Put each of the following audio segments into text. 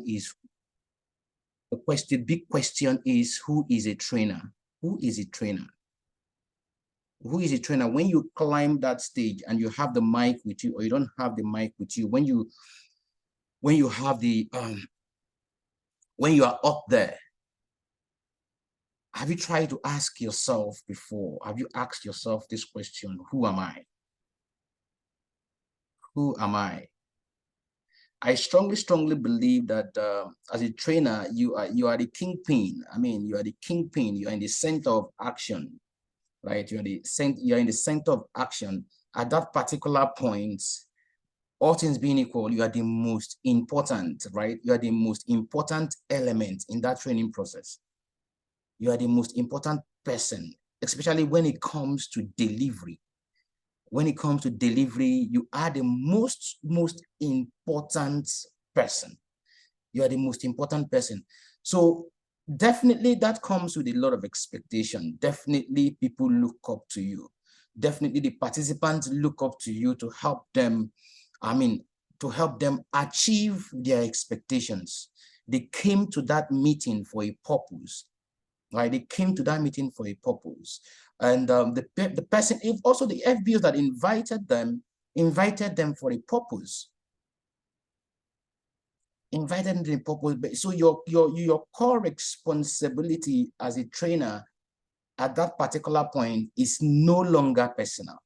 is, the big question is, who is a trainer? Who is a trainer? Who is a trainer? When you climb that stage and you have the mic with you, or you don't have the mic with you, when you have the when you are up there, have you tried to ask yourself before? Have you asked yourself this question? Who am I? Who am I? I strongly believe that as a trainer, you are the kingpin. I mean, you are the kingpin. You are in the center of action, right? You are in the center of action. At that particular point, all things being equal, you are the most important, right? You are the most important element in that training process. You are the most important person, especially when it comes to delivery. When it comes to delivery, you are the most important person. You are the most important person. So definitely that comes with a lot of expectation. Definitely people look up to you. Definitely the participants look up to you to help them, to help them achieve their expectations. They came to that meeting for a purpose. Right, they came to that meeting for a purpose, and the person, if also the FBOs that invited them for a purpose. Invited them for a purpose. So your core responsibility as a trainer at that particular point is no longer personal.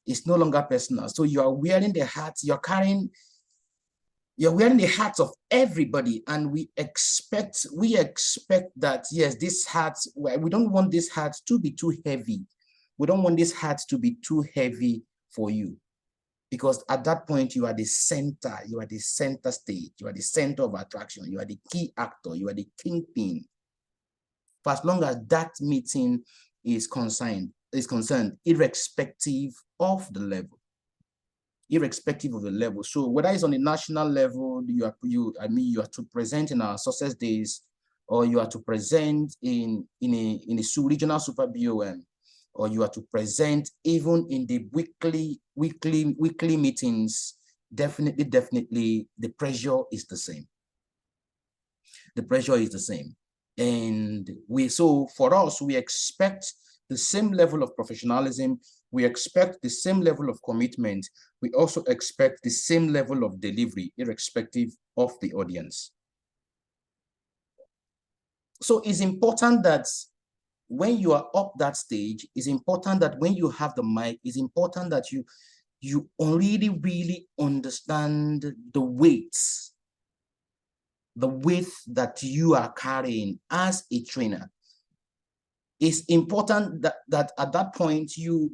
It's no longer personal. So you are wearing the hat. You're wearing the hats of everybody, and we expect that, yes, this hat, we don't want this hat to be too heavy. We don't want this hat to be too heavy for you, because at that point you are the center stage, you are the center of attraction, you are the key actor, you are the kingpin. For as long as that meeting is concerned, irrespective of the level. So whether it's on the national level, you are to present in our success days, or you are to present in a regional super BOM, or you are to present even in the weekly meetings, definitely the pressure is the same. The pressure is the same. And so for us, we expect the same level of professionalism. We expect the same level of commitment. We also expect the same level of delivery, irrespective of the audience. So it's important that when you are up that stage, it's important that when you have the mic, it's important that you really understand the weight that you are carrying as a trainer. It's important that at that point you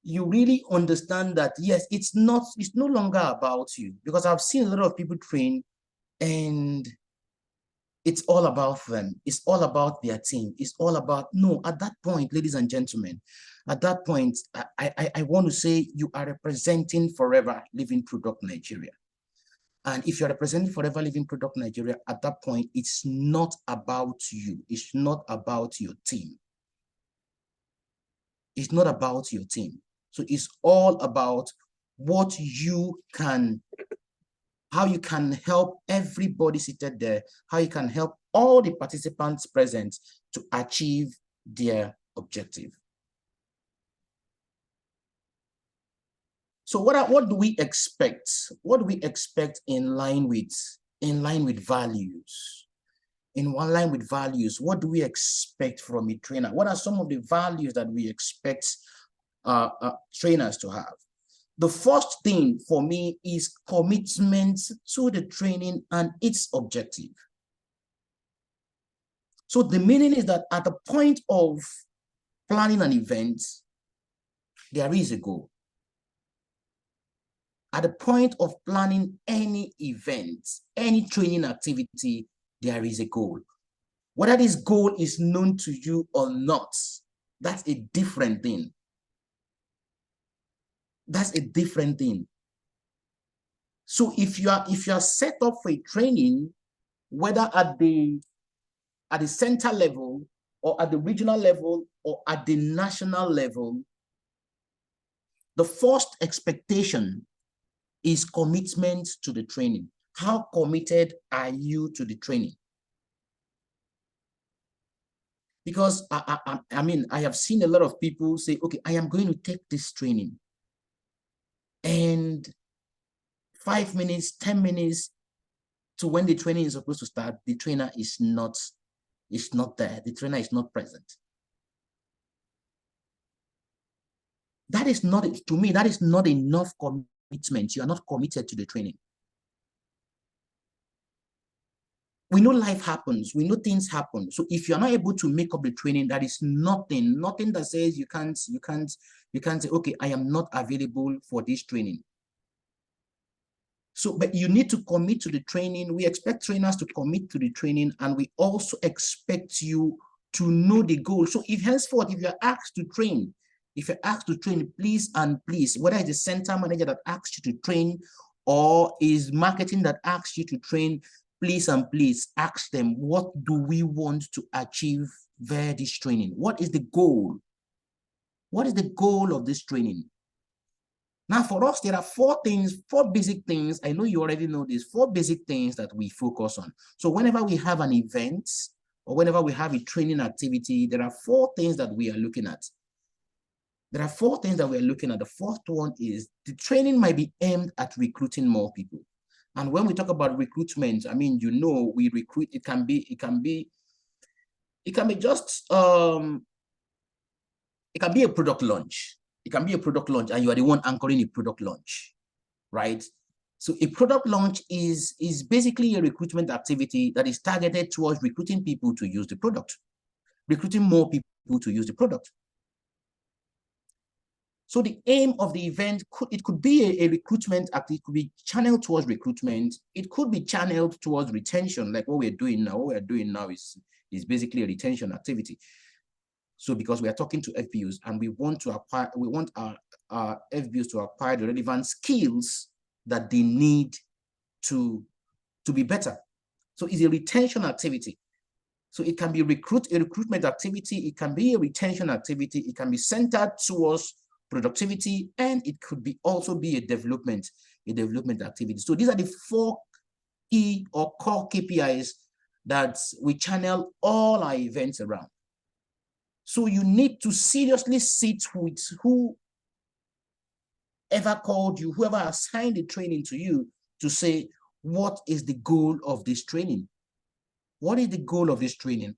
really understand that, yes, it's no longer about you, because I've seen a lot of people train and it's all about them. It's all about their team. It's all about, no, at that point, ladies and gentlemen, at that point, I want to say you are representing Forever Living Product Nigeria. And if you're representing Forever Living Product Nigeria, at that point, it's not about you. It's not about your team. It's not about your team. So it's all about what you can, how you can help everybody seated there, how you can help all the participants present to achieve their objective. So what do we expect? What do we expect in line with values? In one line with values, what do we expect from a trainer? What are some of the values that we expect trainers to have? The first thing for me is commitment to the training and its objective. So the meaning is that at the point of planning an event, there is a goal. At the point of planning any event, any training activity, there is a goal. Whether this goal is known to you or not, that's a different thing. That's a different thing. So if you are set up for a training, whether at the center level or at the regional level or at the national level, the first expectation is commitment to the training. How committed are you to the training? Because I mean, I have seen a lot of people say, okay, I am going to take this training. And 5 minutes, 10 minutes to when the training is supposed to start, the trainer is not there. The trainer is not present. That is not, to me, that is not enough commitment. You are not committed to the training. We know life happens. We know things happen. So if you're not able to make up the training, that is nothing that says you can't say, okay, I am not available for this training. So, but you need to commit to the training. We expect trainers to commit to the training, and we also expect you to know the goal. So if henceforth, if you're asked to train, please and please, whether it's the center manager that asks you to train or is marketing that asks you to train, please and please ask them, what do we want to achieve via this training? What is the goal? What is the goal of this training? Now, for us, there are four basic things. I know you already know this, 4 basic things that we focus on. So whenever we have an event or whenever we have a training activity, there are 4 things that we are looking at. There are 4 things that we are looking at. The first one is the training might be aimed at recruiting more people. And when we talk about recruitment, I mean, you know, we recruit, it can be just, it can be a product launch. It can be a product launch and you are the one anchoring a product launch, right? So a product launch is basically a recruitment activity that is targeted towards recruiting people to use the product, recruiting more people to use the product. So the aim of the event, it could be a recruitment activity, it could be channeled towards recruitment. It could be channeled towards retention, like what we're doing now. What we're doing now is basically a retention activity. So because we are talking to FBUs and we want our FBUs to acquire the relevant skills that they need to be better. So it's a retention activity. So it can be a recruitment activity, it can be a retention activity, it can be centered towards productivity, and it could be also be a development activity. So these are the 4 key or core KPIs that we channel all our events around. So you need to seriously sit with whoever called you, whoever assigned the training to you, to say, what is the goal of this training? What is the goal of this training?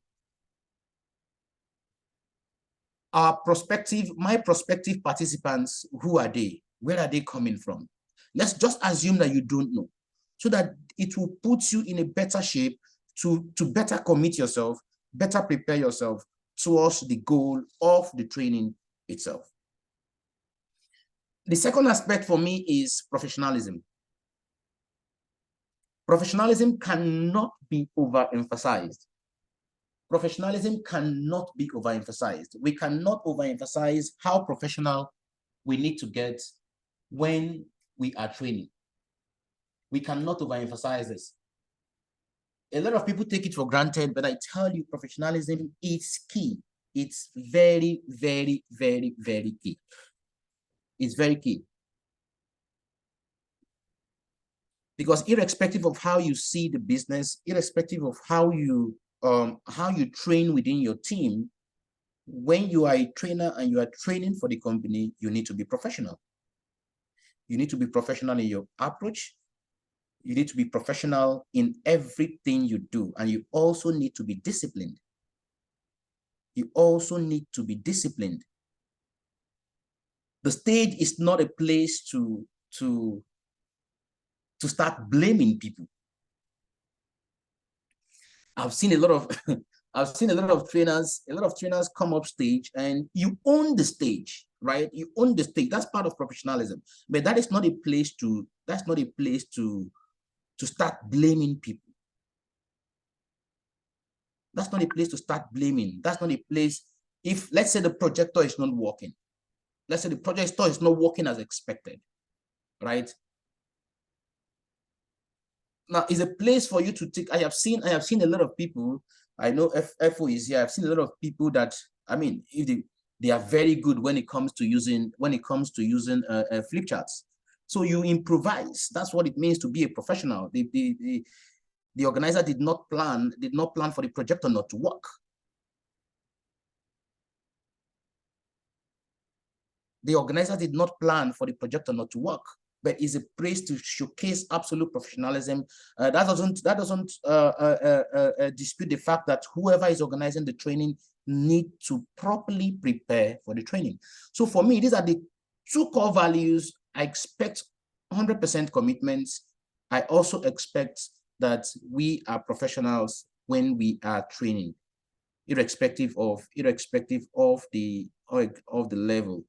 My prospective participants, who are they? Where are they coming from? Let's just assume that you don't know, so that it will put you in a better shape to better commit yourself, better prepare yourself towards the goal of the training itself. The second aspect for me is professionalism. Professionalism cannot be overemphasized. Professionalism cannot be overemphasized. We cannot overemphasize how professional we need to get when we are training. We cannot overemphasize this. A lot of people take it for granted, but I tell you, professionalism is key. It's very, very, very, very key. It's very key. Because irrespective of how you see the business, irrespective of how you train within your team, when you are a trainer and you are training for the company, you need to be professional. You need to be professional in your approach. You need to be professional in everything you do. And you also need to be disciplined. You also need to be disciplined. The stage is not a place to start blaming people. I've seen a lot of trainers come up stage, and you own the stage, right? You own the stage. That's part of professionalism. But that is not a place to start blaming people. That's not a place to start blaming. That's not a place. If, let's say, the projector is not working, let's say the projector is not working as expected, right? Now, is a place for you to take. I have seen a lot of people. I know FO is here. I've seen a lot of people that, I mean, if they are very good when it comes to using flip charts. So you improvise. That's what it means to be a professional. The organizer did not plan for the projector not to work. The organizer did not plan for the projector not to work, but is a place to showcase absolute professionalism. That doesn't dispute the fact that whoever is organizing the training need to properly prepare for the training. So for me, these are the two core values. I expect 100% commitments. I also expect that we are professionals when we are training, irrespective of the level.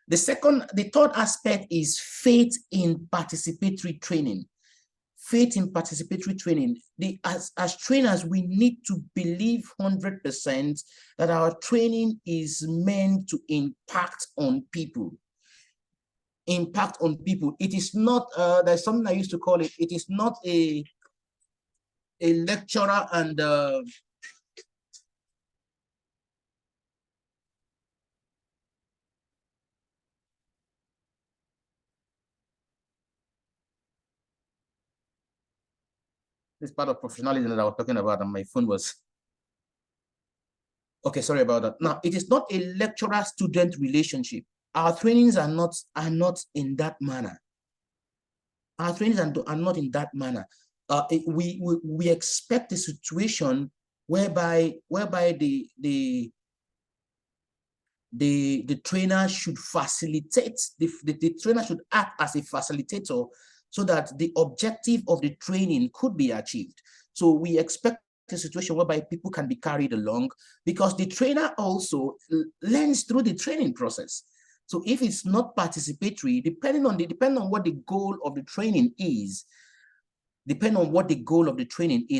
The third aspect is faith in participatory training. Faith in participatory training. As trainers, we need to believe 100% that our training is meant to impact on people. Impact on people. It is not, there's something I used to call it, it is not a lecturer and this part of professionalism that I was talking about, and my phone was, okay, sorry about that. Now, it is not a lecturer-student relationship. Our trainings are not in that manner. Our trainings are not in that manner. We expect a situation whereby the trainer should facilitate, the trainer should act as a facilitator so that the objective of the training could be achieved. So we expect a situation whereby people can be carried along, because the trainer also learns through the training process. So if it's not participatory, depending on what the goal of the training is,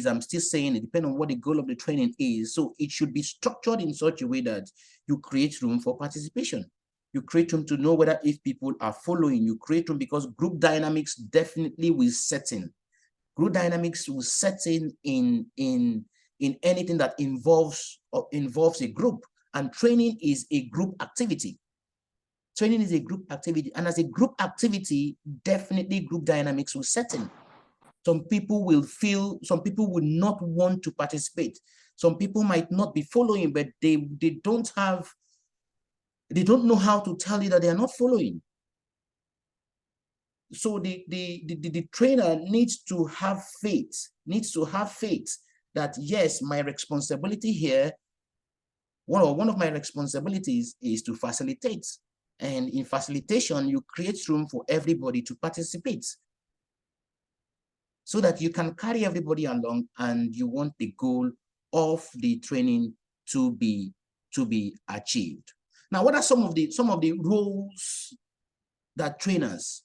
I'm still saying it, depending on what the goal of the training is. So it should be structured in such a way that you create room for participation. You create room to know whether if people are following. You create room because group dynamics definitely will set in. Group dynamics will set in anything that involves a group, and training is a group activity. Training is a group activity, and as a group activity, definitely group dynamics will set in. Some people will not want to participate. Some people might not be following, but they don't know how to tell you that they are not following. So the trainer needs to have faith, that yes, my responsibility here, one of my responsibilities is to facilitate. And in facilitation, you create room for everybody to participate so that you can carry everybody along, and you want the goal of the training to be achieved. Now, what are some of the roles that trainers,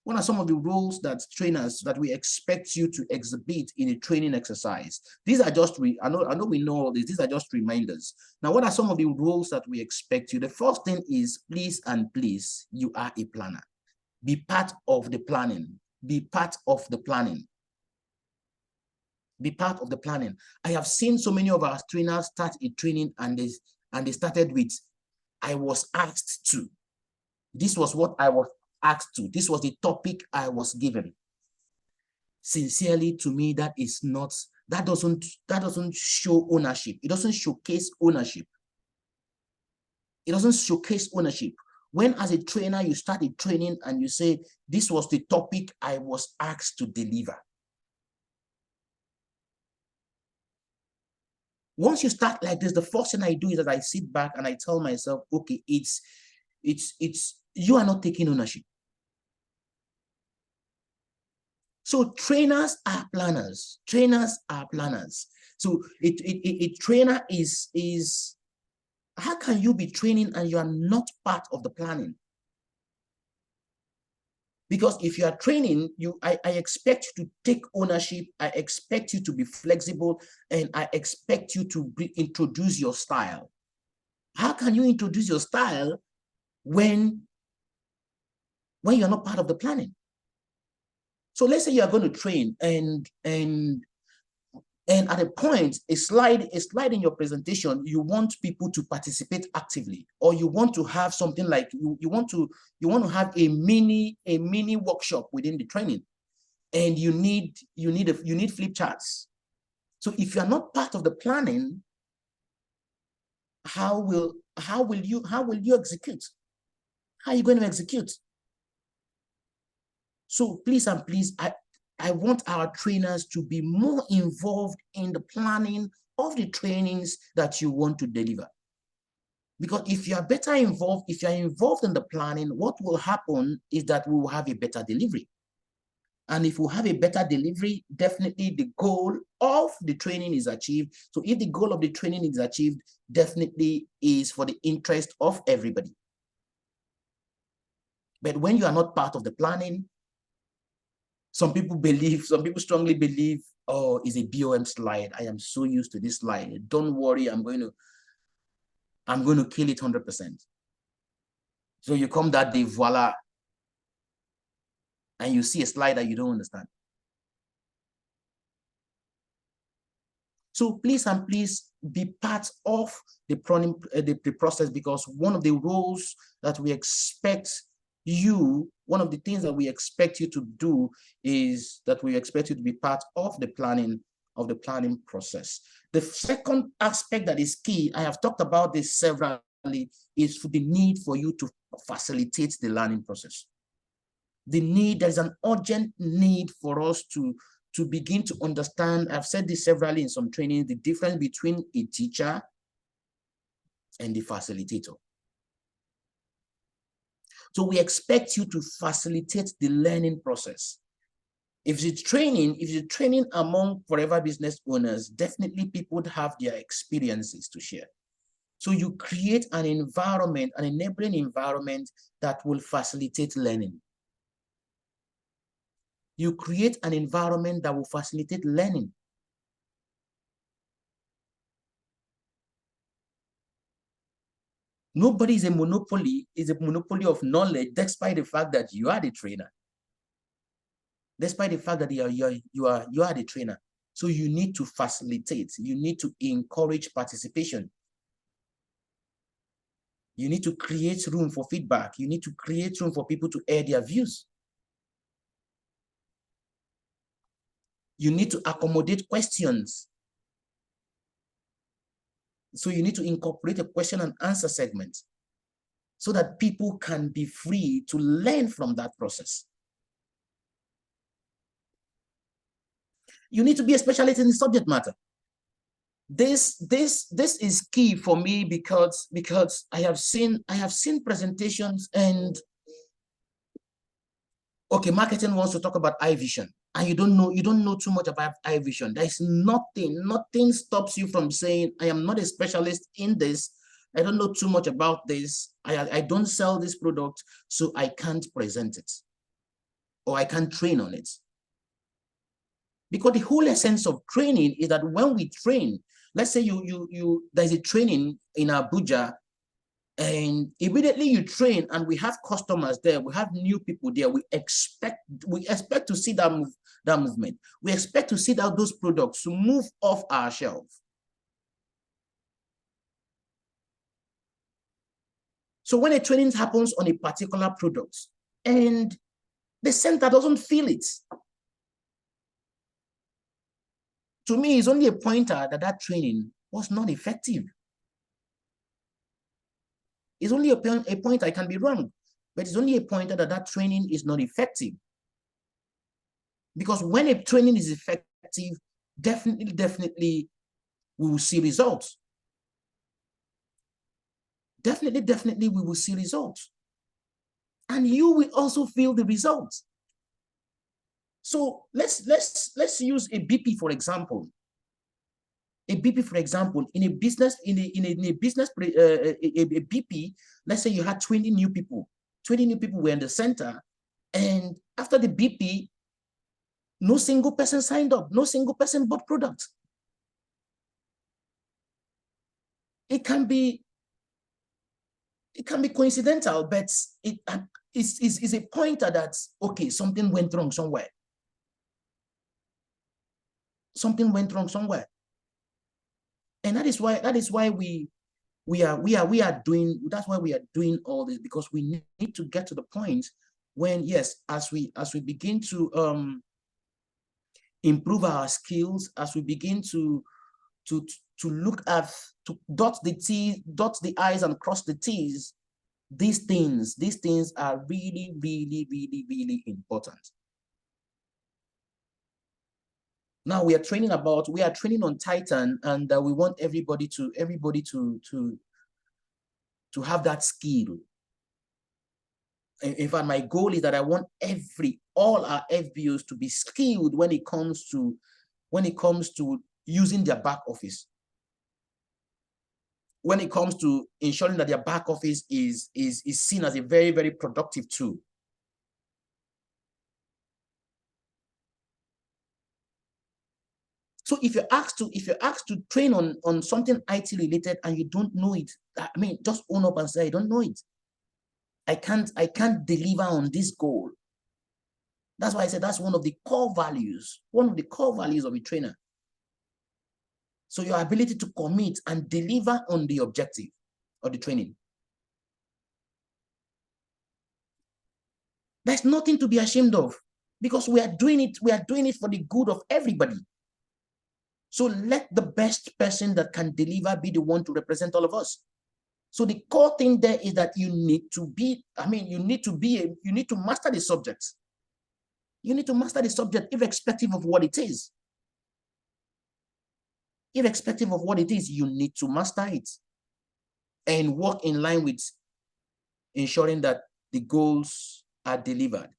what are some of the roles that trainers that we expect you to exhibit in a training exercise? These are just, I know we know all this, these are just reminders. Now, what are some of the roles that we expect you? The first thing is, please, you are a planner. Be part of the planning. Be part of the planning. Be part of the planning. I have seen so many of our trainers start a training and they started with, I was asked to. This was what I was asked to. This was the topic I was given. Sincerely, to me, that doesn't show ownership. It doesn't showcase ownership. It doesn't showcase ownership. When as a trainer, you start a training and you say, this was the topic I was asked to deliver. Once you start like this, the first thing I do is that I sit back and I tell myself, okay, it's you are not taking ownership. So trainers are planners. Trainers are planners. So a trainer is, how can you be training and you are not part of the planning? Because if you are training, I expect you to take ownership. I expect you to be flexible, and I expect you to introduce your style. How can you introduce your style when you're not part of the planning? So let's say you are going to train, and And at a point, a slide in your presentation, you want people to participate actively, or you want to have something like you want to have a mini workshop within the training, and you need flip charts. So if you are not part of the planning, how will you execute? How are you going to execute? So please and please, I want our trainers to be more involved in the planning of the trainings that you want to deliver. Because if you are better involved, if you are involved in the planning, what will happen is that we will have a better delivery. And if we have a better delivery, definitely the goal of the training is achieved. So if the goal of the training is achieved, definitely is for the interest of everybody. But when you are not part of the planning, some people strongly believe, oh, it's a BOM slide. I am so used to this slide. Don't worry, I'm going to kill it 100%. So you come that day, voila, and you see a slide that you don't understand. So please and please be part of the process, because one of the roles that we expect you, one of the things that we expect you to do is that we expect you to be part of the planning process. The second aspect that is key, I have talked about this severally, is for the need for you to facilitate the learning process. There's an urgent need for us to begin to understand, I've said this severally in some training, the difference between a teacher and the facilitator. So we expect you to facilitate the learning process. If it's training among forever business owners, definitely people would have their experiences to share. So you create an environment, an enabling environment that will facilitate learning. You create an environment that will facilitate learning. Nobody is a monopoly of knowledge, despite the fact that you are the trainer. Despite the fact that you are the trainer. So you need to facilitate, you need to encourage participation. You need to create room for feedback. You need to create room for people to air their views. You need to accommodate questions. So you need to incorporate a question and answer segment so that people can be free to learn from that process. You need to be a specialist in the subject matter. This is key for me because I have seen presentations, and okay, marketing wants to talk about eye vision, and you don't know too much about eye vision. There's nothing stops you from saying, I am not a specialist in this. I don't know too much about this. I don't sell this product, so I can't present it, or I can't train on it. Because the whole essence of training is that when we train, let's say there's a training in Abuja, and immediately you train and we have customers there, we have new people there, we expect to see that movement. We expect to see that those products to move off our shelf. So when a training happens on a particular product and the center doesn't feel it, to me, it's only a pointer that training was not effective. It's only a pointer. I can be wrong, but it's only a pointer that training is not effective. Because when a training is effective, definitely we will see results. Definitely we will see results. And you will also feel the results. So let's use a BP, for example. A BP, for example, in a business, a BP, let's say you had 20 new people. 20 new people were in the center, and after the BP, no single person signed up, no single person bought product. It can be coincidental, but it's a pointer that, okay, something went wrong somewhere. something went wrong somewhere. And that is why we are doing, that's why we are doing all this, because we need to get to the point when, yes, as we begin to improve our skills, as we begin to look at, to dot the I's and cross the T's, these things are really, really, really, really important. Now we are training on Titan, and we want everybody to have that skill. In fact, my goal is that I want all our FBOs to be skilled when it comes to using their back office. When it comes to ensuring that their back office is seen as a very, very productive tool. So if you're asked to train on something IT related and you don't know it, I mean, just own up and say, I don't know it. I can't deliver on this goal. That's why I said that's one of the core values of a trainer. So your ability to commit and deliver on the objective of the training. There's nothing to be ashamed of, because we are doing it for the good of everybody. So let the best person that can deliver be the one to represent all of us. So the core thing there is that you need to master the subject. You need to master the subject irrespective of what it is. Irrespective of what it is, you need to master it and work in line with ensuring that the goals are delivered.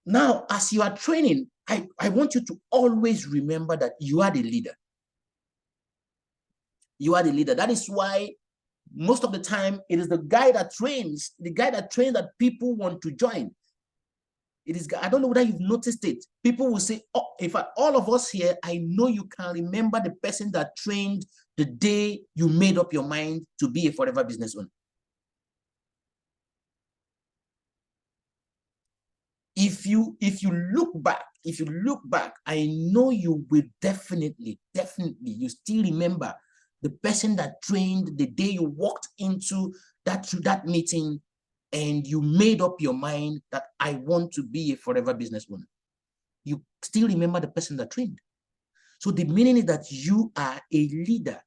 Now, as you are training, I want you to always remember that you are the leader. You are the leader. That is why most of the time it is the guy that trains that people want to join. It is, I don't know whether you've noticed it. People will say, oh, in fact, all of us here, I know you can remember the person that trained the day you made up your mind to be a forever business owner. If you look back, I know you will definitely, you still remember the person that trained the day you walked into that meeting and you made up your mind that I want to be a forever business owner. You still remember the person that trained. So the meaning is that you are a leader.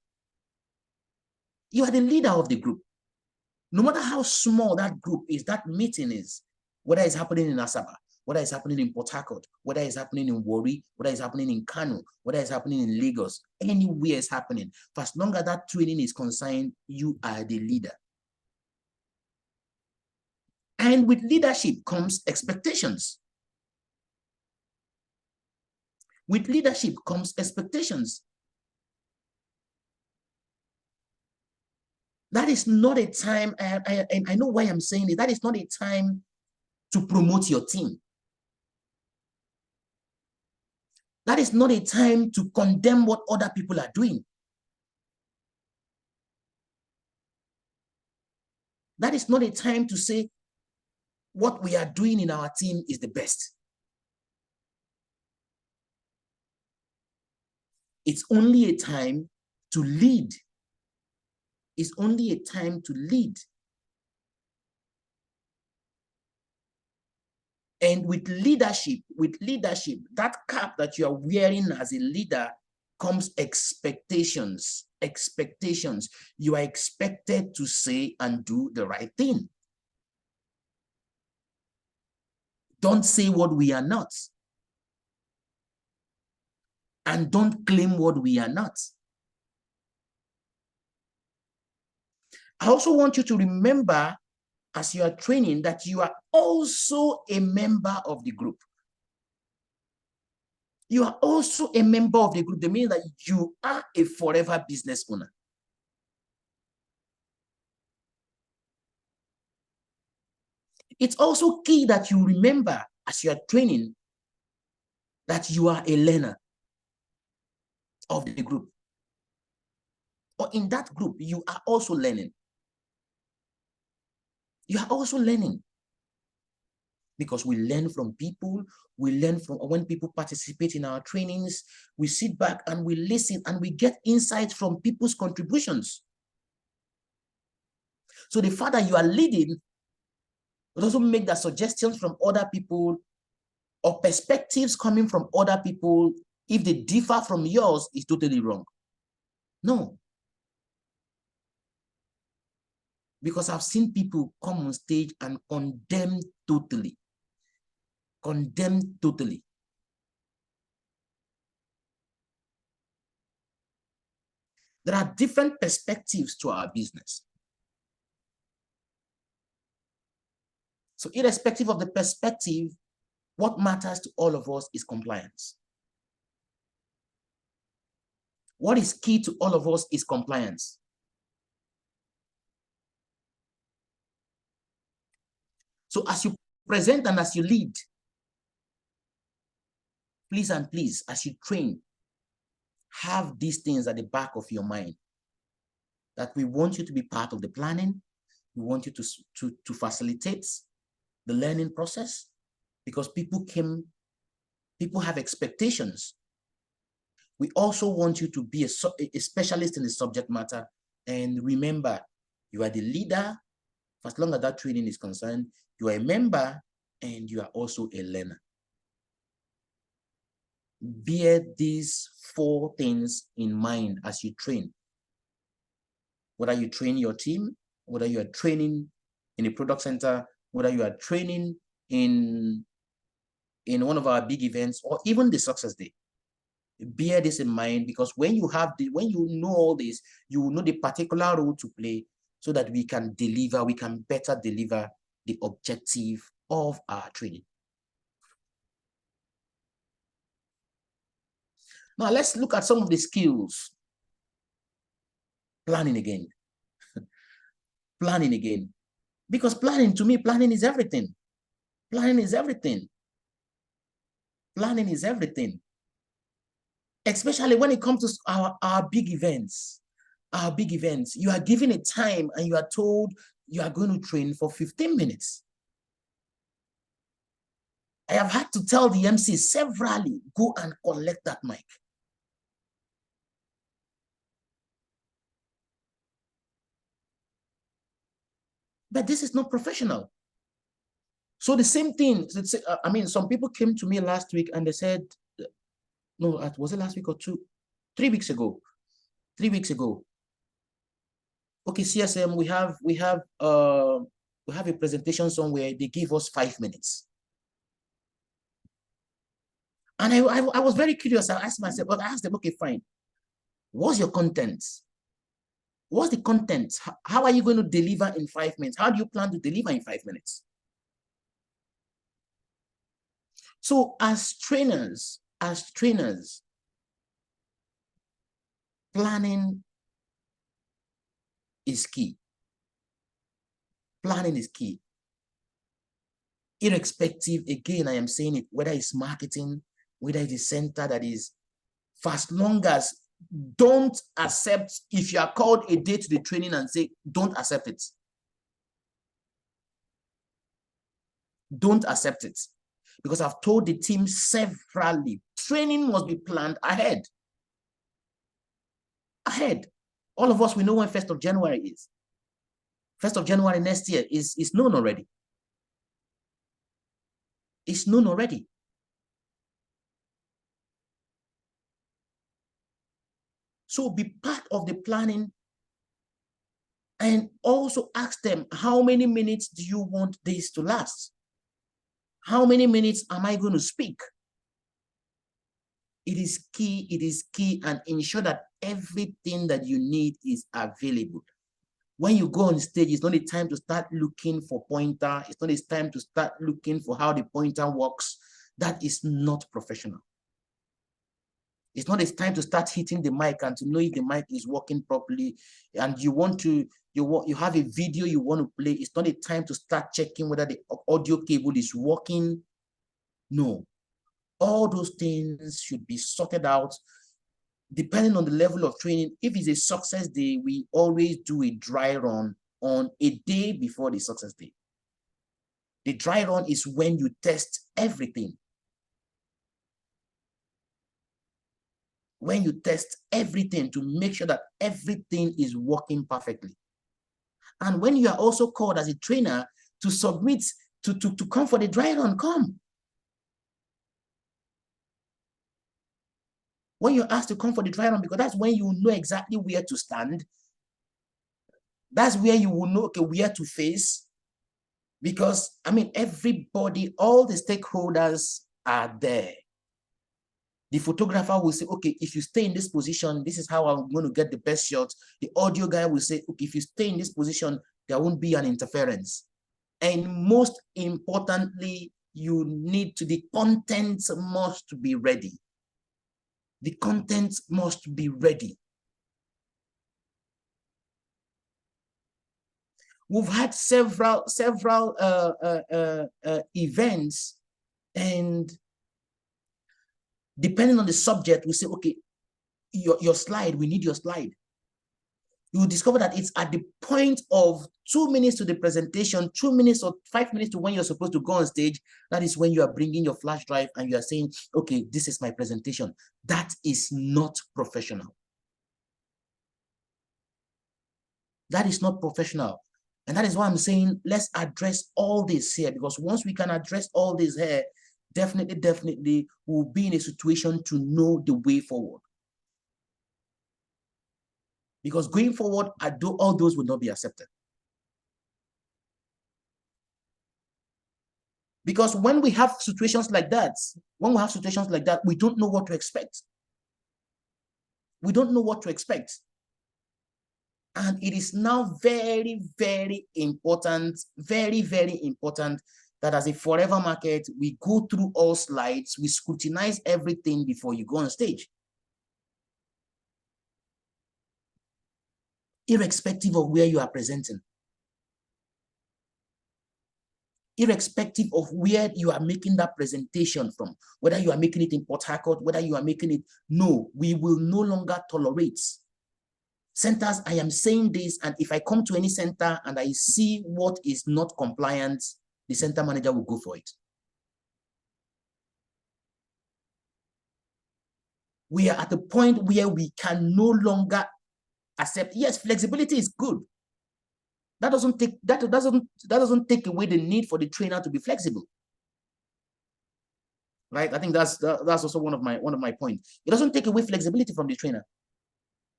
You are the leader of the group. No matter how small that group is, that meeting is, whether it's happening in Asaba, whether it's happening in Port Harcourt, whether it's happening in Warri, whether it's happening in Kano, whether it's happening in Lagos, anywhere it's happening, for as long as that training is concerned, you are the leader. And with leadership comes expectations. With leadership comes expectations. That is not a time, I know why I'm saying it, that is not a time to promote your team. That is not a time to condemn what other people are doing. That is not a time to say what we are doing in our team is the best. It's only a time to lead. It's only a time to lead. And with leadership, that cap that you are wearing as a leader comes expectations. Expectations. You are expected to say and do the right thing. Don't say what we are not. And don't claim what we are not. I also want you to remember, as you are training, that you are also a member of the group. You are also a member of the group. That means that you are a forever business owner. It's also key that you remember, as you are training, that you are a learner of the group. Or in that group, you are also learning. You are also learning. because we learn from people. We learn from when people participate in our trainings. We sit back and we listen and we get insights from people's contributions. So the fact that you are leading, it also make that suggestions from other people or perspectives coming from other people, if they differ from yours, is totally wrong. No. Because I've seen people come on stage and condemn totally. Condemn totally. There are different perspectives to our business. So irrespective of the perspective, what matters to all of us is compliance. What is key to all of us is compliance. So as you present and as you lead, please and please, as you train, have these things at the back of your mind. That we want you to be part of the planning. We want you to facilitate the learning process, because people have expectations. We also want you to be a specialist in the subject matter. And remember, you are the leader. For as long as that training is concerned, you are a member and you are also a learner. Bear these 4 things in mind as you train. Whether you train your team, whether you are training in a product center, whether you are training in one of our big events, or even the success day. Bear this in mind, because when you know all this, you will know the particular role to play, so that we can better deliver the objective of our training. Now let's look at some of the skills. Planning again. Planning again. Because planning, to me, planning is everything. Planning is everything. Planning is everything. Especially when it comes to our big events. Our big events. You are given a time and you are told you are going to train for 15 minutes. I have had to tell the MC severally, go and collect that mic. But this is not professional. So the same thing, I mean, some people came to me last week and they said, no, was it last week or 3 weeks ago? 3 weeks ago. Okay, CSM, we have a presentation somewhere. They give us 5 minutes. And I was very curious. I asked myself, well, I asked them, okay, fine. What's your content? What's the content? How are you going to deliver in 5 minutes? How do you plan to deliver in 5 minutes? So as trainers, planning is key. Planning is key. Irrespective, again, I am saying it, whether it's marketing, whether it's a center that is, for as long as, don't accept, if you are called a day to the training and say, don't accept it. Don't accept it. Because I've told the team severally, training must be planned ahead. Ahead. All of us, we know when 1st of January is. 1st of January next year is known already. It's known already. So be part of the planning, and also ask them, how many minutes do you want this to last? How many minutes am I going to speak? It is key, and ensure that everything that you need is available. When you go on stage, it's not a time to start looking for pointer. It's not a time to start looking for how the pointer works. That is not professional. It's not a time to start hitting the mic and to know if the mic is working properly, and you have a video you want to play. It's not a time to start checking whether the audio cable is working. No. All those things should be sorted out depending on the level of training. If it's a success day, we always do a dry run on a day before the success day. The dry run is when you test everything. When you test everything to make sure that everything is working perfectly. And when you are also called as a trainer to submit, to come for the dry run, come. When you're asked to come for the dry run, because that's when you know exactly where to stand. That's where you will know, okay, where to face. Because, I mean, everybody, all the stakeholders are there. The photographer will say, okay, if you stay in this position, this is how I'm going to get the best shot. The audio guy will say, okay, if you stay in this position, there won't be an interference. And most importantly, the content must be ready. The content must be ready. We've had several events, and depending on the subject, we say, okay, your slide, we need your slide. You will discover that it's at the point of 2 minutes to the presentation, 2 minutes or 5 minutes to when you're supposed to go on stage. That is when you are bringing your flash drive and you are saying, okay, this is my presentation. That is not professional. That is not professional. And that is why I'm saying, let's address all this here, because once we can address all this here, definitely we'll be in a situation to know the way forward. Because going forward, all those will not be accepted. Because when we have situations like that, we don't know what to expect. We don't know what to expect. And it is now very, very important, very, very important that as a forever market, we go through all slides, we scrutinize everything before you go on stage. Irrespective of where you are presenting. Irrespective of where you are making that presentation from, whether you are making it in Port Harcourt, whether you are making it, no, we will no longer tolerate. Centers, I am saying this, and if I come to any center and I see what is not compliant, the center manager will go for it. We are at the point where we can no longer accept. Yes, flexibility is good. That doesn't take away the need for the trainer to be flexible. Right? I think that's also one of my points. It doesn't take away flexibility from the trainer.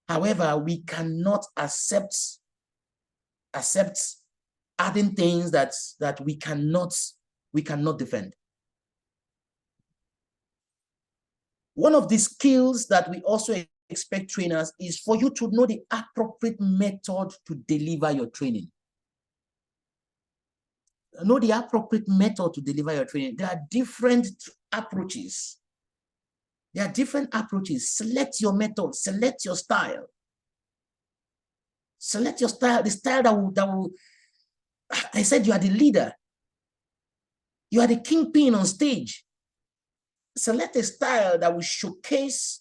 However, we cannot accept adding things that we cannot defend. One of the skills that we also expect trainers is for you to know the appropriate method to deliver your training. Know the appropriate method to deliver your training. There are different approaches. There are different approaches. Select your method, select your style. Select your style, the style that will, I said you are the leader. You are the kingpin on stage. Select a style that will showcase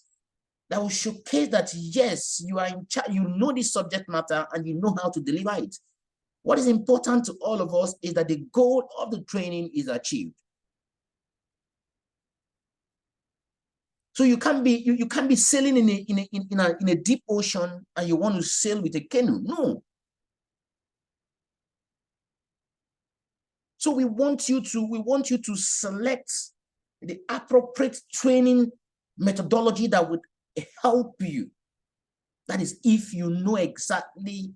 that yes, you are in charge, you know the subject matter and you know how to deliver it. What is important to all of us is that the goal of the training is achieved. So you can't be sailing in a deep ocean and you want to sail with a canoe. No. So we want you to select the appropriate training methodology that would help you. That is, if you know exactly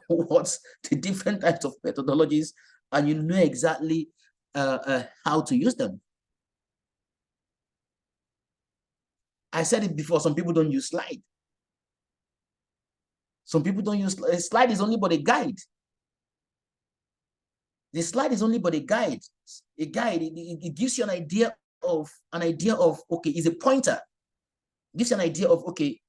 what's the different types of methodologies and you know exactly how to use them. I said it before, some people don't use slide. Some people don't use slide is only but a guide. The slide is only but a guide. A guide, it gives you an idea of okay, is a pointer. It gives you an idea of okay.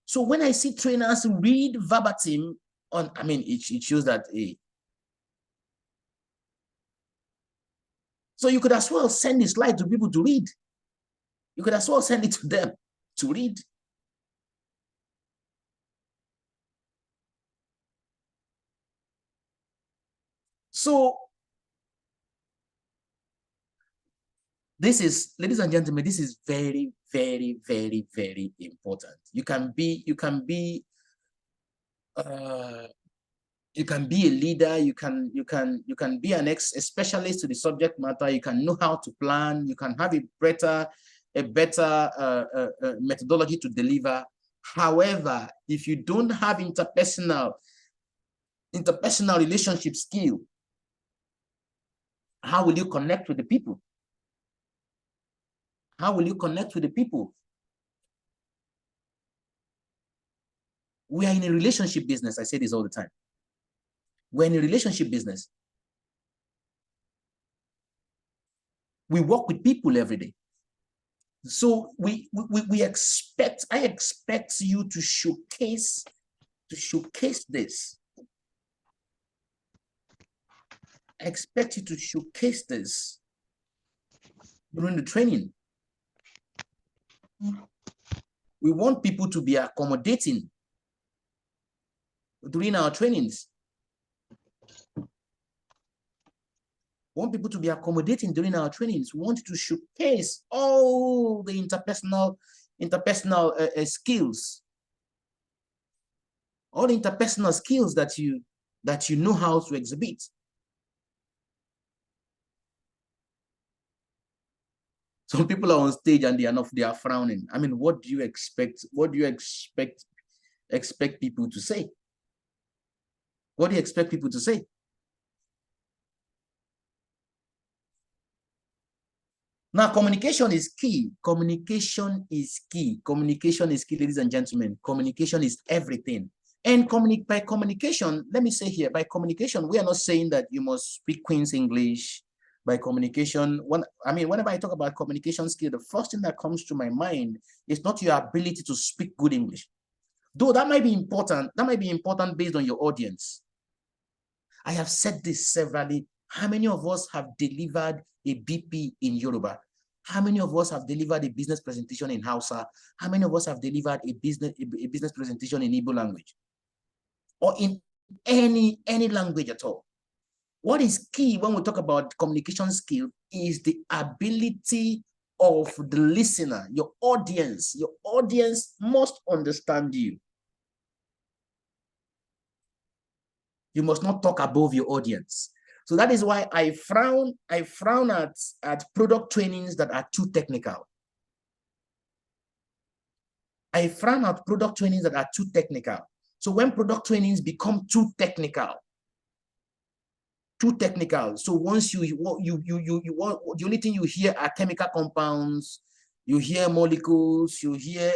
So when I see trainers read verbatim on, I mean, it shows that so you could as well send the slide to people to read. You could as well send it to them to read. So this is, ladies and gentlemen, this is very, very, very, very important. You can be a leader, you can be a specialist to the subject matter, you can know how to plan, you can have a better methodology to deliver. However, if you don't have interpersonal relationship skill, how will you connect with the people? How will you connect with the people? We are in a relationship business. I say this all the time. We're in a relationship business. We work with people every day. So I expect you to showcase this. I expect you to showcase this during the training. We want people to be accommodating during our trainings. We want people to be accommodating during our trainings. We want to showcase all the interpersonal skills, all the interpersonal skills that you know how to exhibit. Some people are on stage and they are frowning. I mean, what do you expect? What do you expect people to say? What do you expect people to say? Now, communication is key. Communication is key. Communication is key, ladies and gentlemen. Communication is everything. And by communication, let me say here, by communication, we are not saying that you must speak Queen's English. By communication, whenever I talk about communication skill, the first thing that comes to my mind is not your ability to speak good English. Though that might be important. That might be important based on your audience. I have said this severally. How many of us have delivered a BP in Yoruba? How many of us have delivered a business presentation in Hausa? How many of us have delivered a business presentation in Igbo language? Or in any language at all? What is key when we talk about communication skill is the ability of the listener, your audience. Your audience must understand you. You must not talk above your audience. So that is why I frown at product trainings that are too technical. I frown at product trainings that are too technical. So when product trainings become too technical, so once the only thing you hear are chemical compounds, you hear molecules, you hear,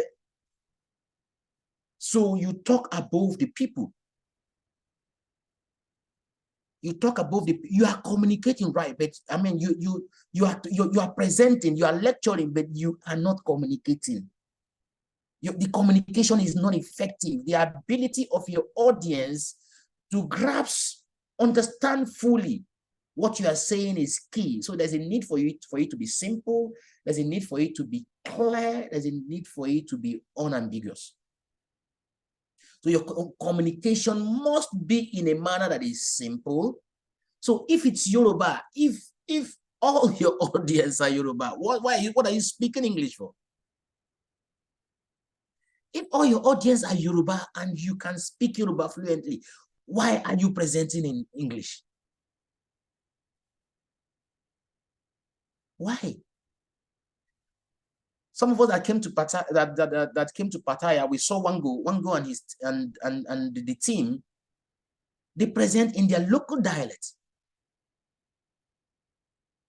so you talk above the people. You talk above the, you are communicating, right? But I mean, you are presenting, you are lecturing, but you are not communicating. The communication is not effective. The ability of your audience to grasp, understand fully what you are saying is key. So there's a need for it to be simple. There's a need for it to be clear. There's a need for it to be unambiguous. So your communication must be in a manner that is simple. So if it's Yoruba, if all your audience are Yoruba, what are you speaking English for? If all your audience are Yoruba and you can speak Yoruba fluently, why are you presenting in English? Why? Some of us that came to Pattaya, we saw Wango and his and the team. They present in their local dialect.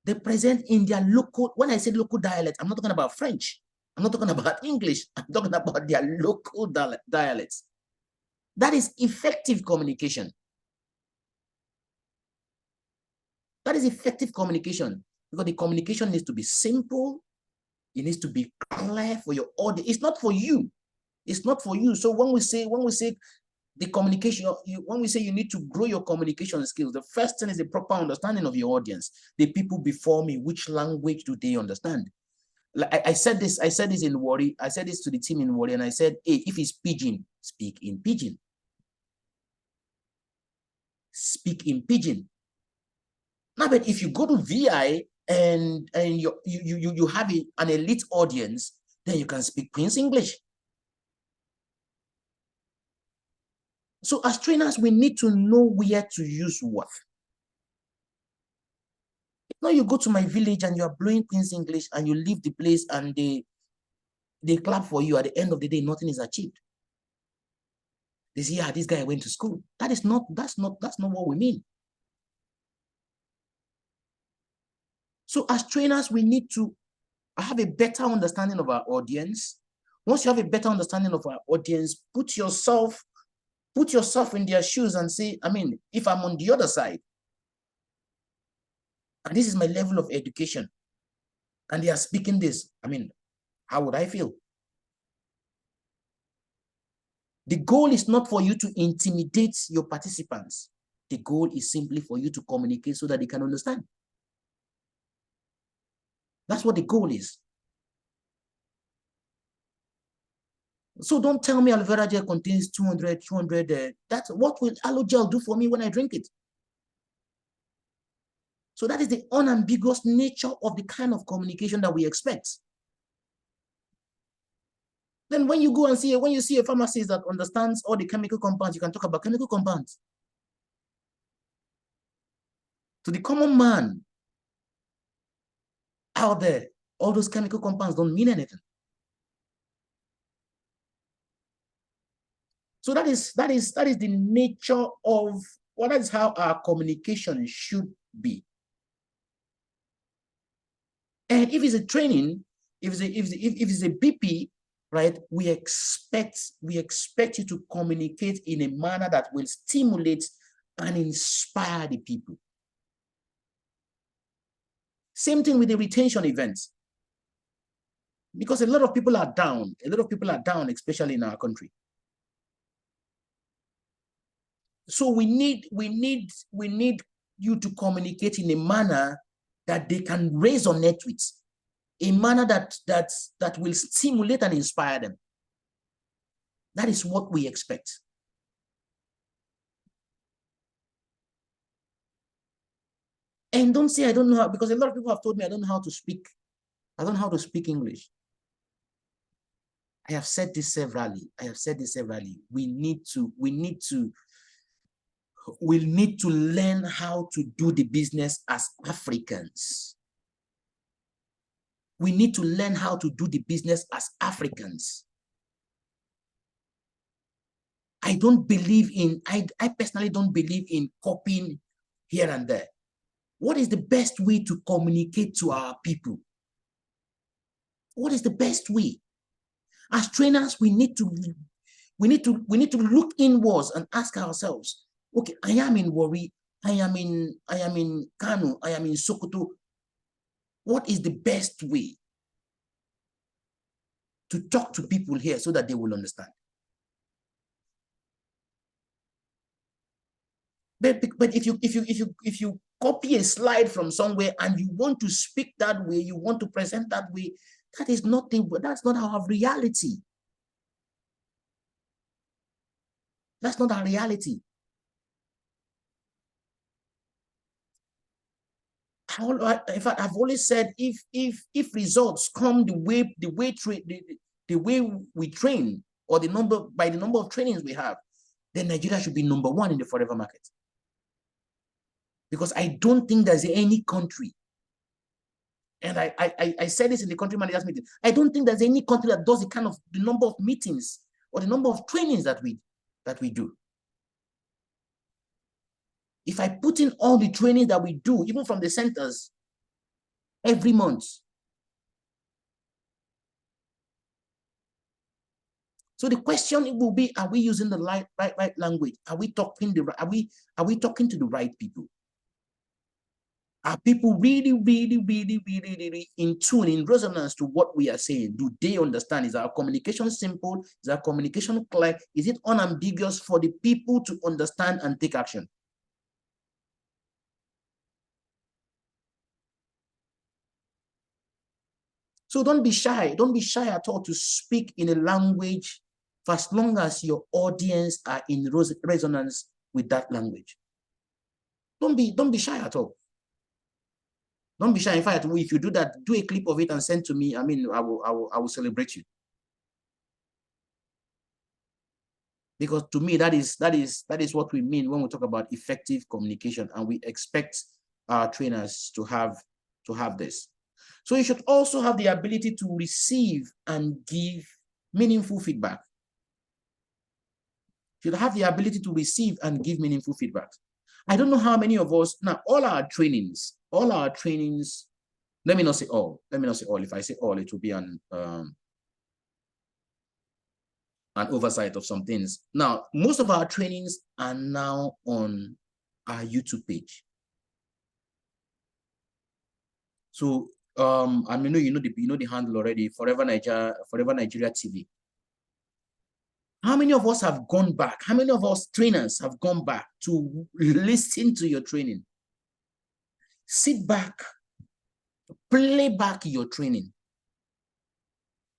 They present in their local. When I say local dialect, I'm not talking about French. I'm not talking about English. I'm talking about their local dialects. That is effective communication. That is effective communication, because the communication needs to be simple. It needs to be clear for your audience. It's not for you. It's not for you. So when we say the communication, when we say you need to grow your communication skills, the first thing is the proper understanding of your audience. The people before me, which language do they understand? Like I said this in Warri. I said this to the team in Warri, and I said, hey, if it's pidgin, speak in pidgin. Speak in pidgin. Now, but if you go to VI and you have an elite audience, then you can speak Queen's English. So as trainers, we need to know where to use what. Now you go to my village and you are blowing Queen's English and you leave the place and they clap for you. At the end of the day, nothing is achieved. They say, yeah, this guy went to school. That's not what we mean. So as trainers, we need to have a better understanding of our audience. Once you have a better understanding of our audience, put yourself in their shoes and say, I mean, if I'm on the other side, and this is my level of education, and they are speaking this, I mean, how would I feel? The goal is not for you to intimidate your participants. The goal is simply for you to communicate so that they can understand. That's what the goal is. So don't tell me aloe vera gel contains 200. That's what will aloe gel do for me when I drink it? So that is the unambiguous nature of the kind of communication that we expect. Then when you go and when you see a pharmacist that understands all the chemical compounds, you can talk about chemical compounds. To the common man out there, all those chemical compounds don't mean anything. So that is the nature of, well, that is how our communication should be. And if it's a training, if it's a BP, right, we expect you to communicate in a manner that will stimulate and inspire the people. Same thing with the retention events. Because a lot of people are down. A lot of people are down, especially in our country. So we need you to communicate in a manner that they can resonate with, a manner that will stimulate and inspire them. That is what we expect. And don't say I don't know how, because a lot of people have told me I don't know how to speak. I don't know how to speak English. I have said this severally. We need to learn how to do the business as Africans. We need to learn how to do the business as Africans. I personally don't believe in copying here and there. What is the best way to communicate to our people? What is the best way? As trainers, we need to look inwards and ask ourselves, okay, I am in Warri, I am in Kano, I am in Sokoto. What is the best way to talk to people here so that they will understand? But if you copy a slide from somewhere and you want to speak that way, you want to present that way, that's not our reality. That's not our reality. In fact, I've always said, if results come the way we train, or by the number of trainings we have, then Nigeria should be number one in the forever market. Because I don't think there's any country, and I said this in the country managers meeting, I don't think there's any country that does the number of meetings or the number of trainings that we do. If I put in all the training that we do, even from the centers, every month. So the question will be, are we using the right language? Are we talking to the right people? Are people really in tune, in resonance to what we are saying? Do they understand? Is our communication simple? Is our communication clear? Is it unambiguous for the people to understand and take action? So don't be shy. Don't be shy at all to speak in a language for as long as your audience are in resonance with that language. Don't be shy at all. Don't be shy. In fact, if you do that, do a clip of it and send to me. I mean, I will celebrate you. Because to me, that is what we mean when we talk about effective communication, and we expect our trainers to have this. So you should also have the ability to receive and give meaningful feedback. You should have the ability to receive and give meaningful feedback. I don't know how many of us, now all our trainings, let me not say all. If I say all, it will be an oversight of some things. Now, most of our trainings are now on our YouTube page. So I mean, you know the handle already, Forever Nigeria TV. How many of us have gone back? How many of us trainers have gone back to listen to your training? Sit back, play back your training.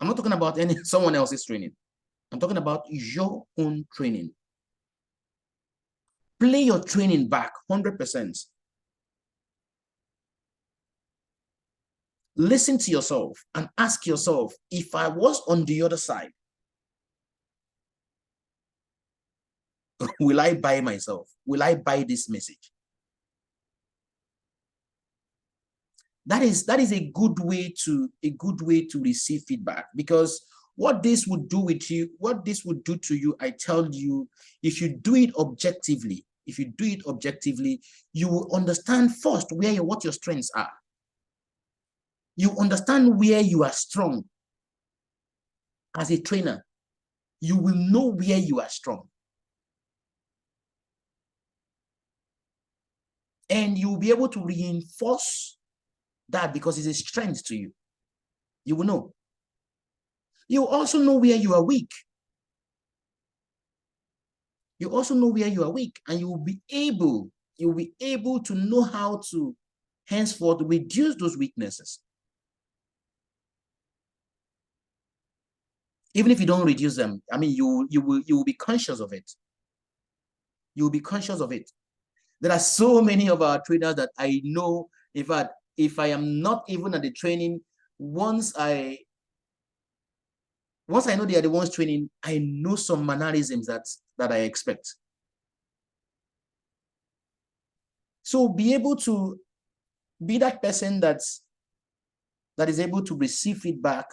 I'm not talking about someone else's training. I'm talking about your own training. Play your training back 100%. Listen to yourself and ask yourself, if I was on the other side, will I buy myself? Will I buy this message? That is a good way to receive feedback, because what this would do with you, what this would do to you, I tell you, if you do it objectively, you will understand first what your strengths are. You understand where you are strong. As a trainer, you will know where you are strong. And you will be able to reinforce that, because it's a strength to you. You will know. You also know where you are weak. You also know where you are weak, and you will be able to know how to henceforth reduce those weaknesses. Even if you don't reduce them, I mean, you will be conscious of it. You will be conscious of it. There are so many of our trainers that I know, in fact, if I am not even at the training, once I know they are the ones training, I know some mannerisms that I expect. So be able to be that person that is able to receive feedback,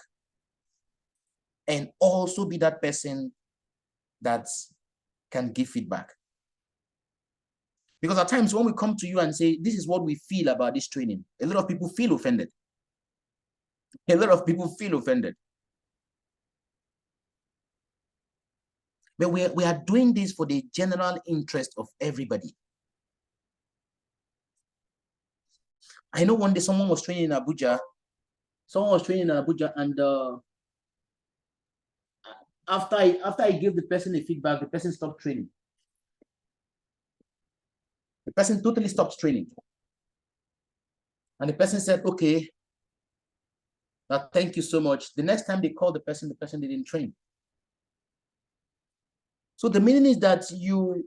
and also be that person that can give feedback. Because at times when we come to you and say, this is what we feel about this training, a lot of people feel offended. A lot of people feel offended. But we are doing this for the general interest of everybody. I know one day someone was training in Abuja. And after I gave the person a feedback, the person stopped training. The person totally stopped training. And the person said, okay, thank you so much. The next time they called the person didn't train. So the meaning is that you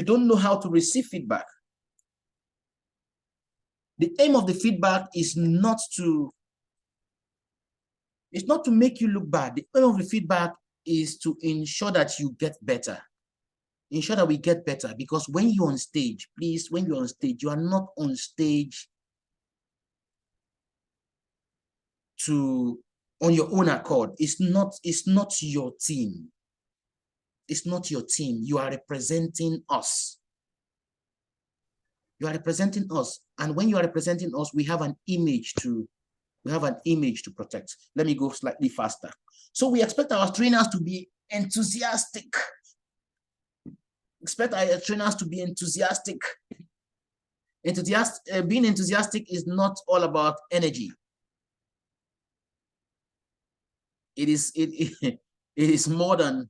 don't know how to receive feedback. The aim of the feedback is not to make you look bad. The aim of the feedback is to ensure that you get better. Ensure that we get better, because when you're on stage, please, when you're on stage, you are not on stage on your own accord. It's not your team. It's not your team. You are representing us. You are representing us. And when you are representing us, we have an image to protect. Let me go slightly faster. So we expect our trainers to be enthusiastic. Expect our trainers to be enthusiastic. Being enthusiastic is not all about energy. It is more than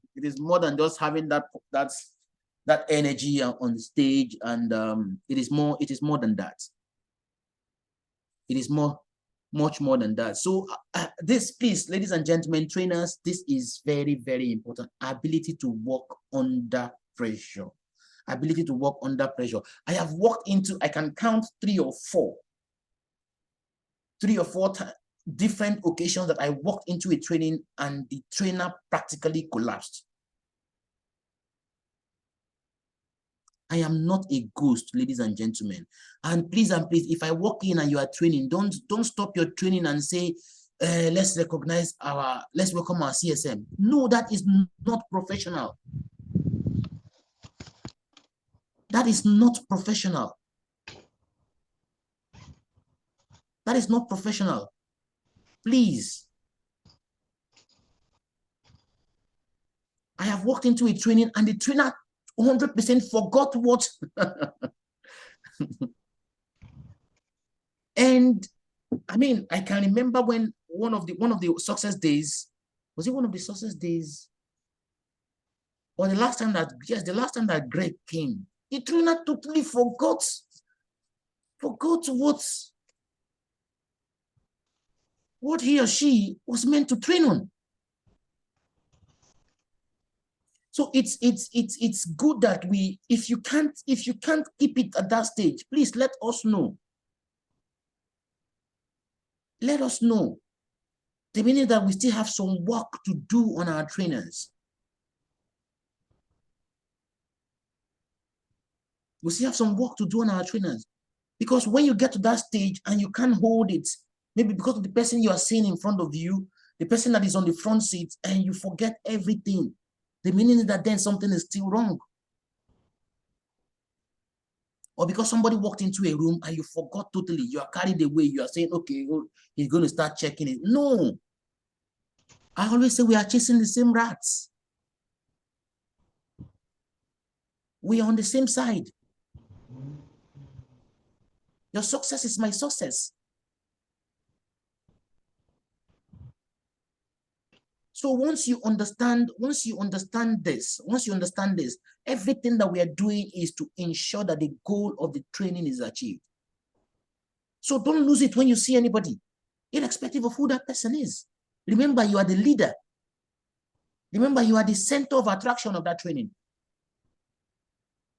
just having that energy on stage, and it is more than that. It is much more than that. So this, please, ladies and gentlemen, trainers, this is very, very important. Ability to work under pressure. ability to work under pressure. I have walked into, I can count three or four different occasions that I walked into a training and the trainer practically collapsed. I am not a ghost, ladies and gentlemen. And please, if I walk in and you are training, don't stop your training and say, let's welcome our CSM. No, that is not professional. That is not professional. That is not professional. Please. I have walked into a training and the trainer 100% forgot what. And I mean, I can remember when one of the success days, was it one of the success days? Or the last time that, yes, the last time that Greg came, the trainer totally forgot what he or she was meant to train on. So it's good that we, if you can't keep it at that stage, please let us know. Let us know. The meaning that we still have some work to do on our trainers. We still have some work to do on our trainers. Because when you get to that stage and you can't hold it, maybe because of the person you are seeing in front of you, the person that is on the front seat, and you forget everything, the meaning is that then something is still wrong. Or because somebody walked into a room and you forgot totally, you are carried away, you are saying, okay, he's going to start checking it. No. I always say we are chasing the same rats. We are on the same side. Your success is my success. So once you understand this, everything that we are doing is to ensure that the goal of the training is achieved. So don't lose it when you see anybody, irrespective of who that person is. Remember, you are the leader. Remember, you are the center of attraction of that training.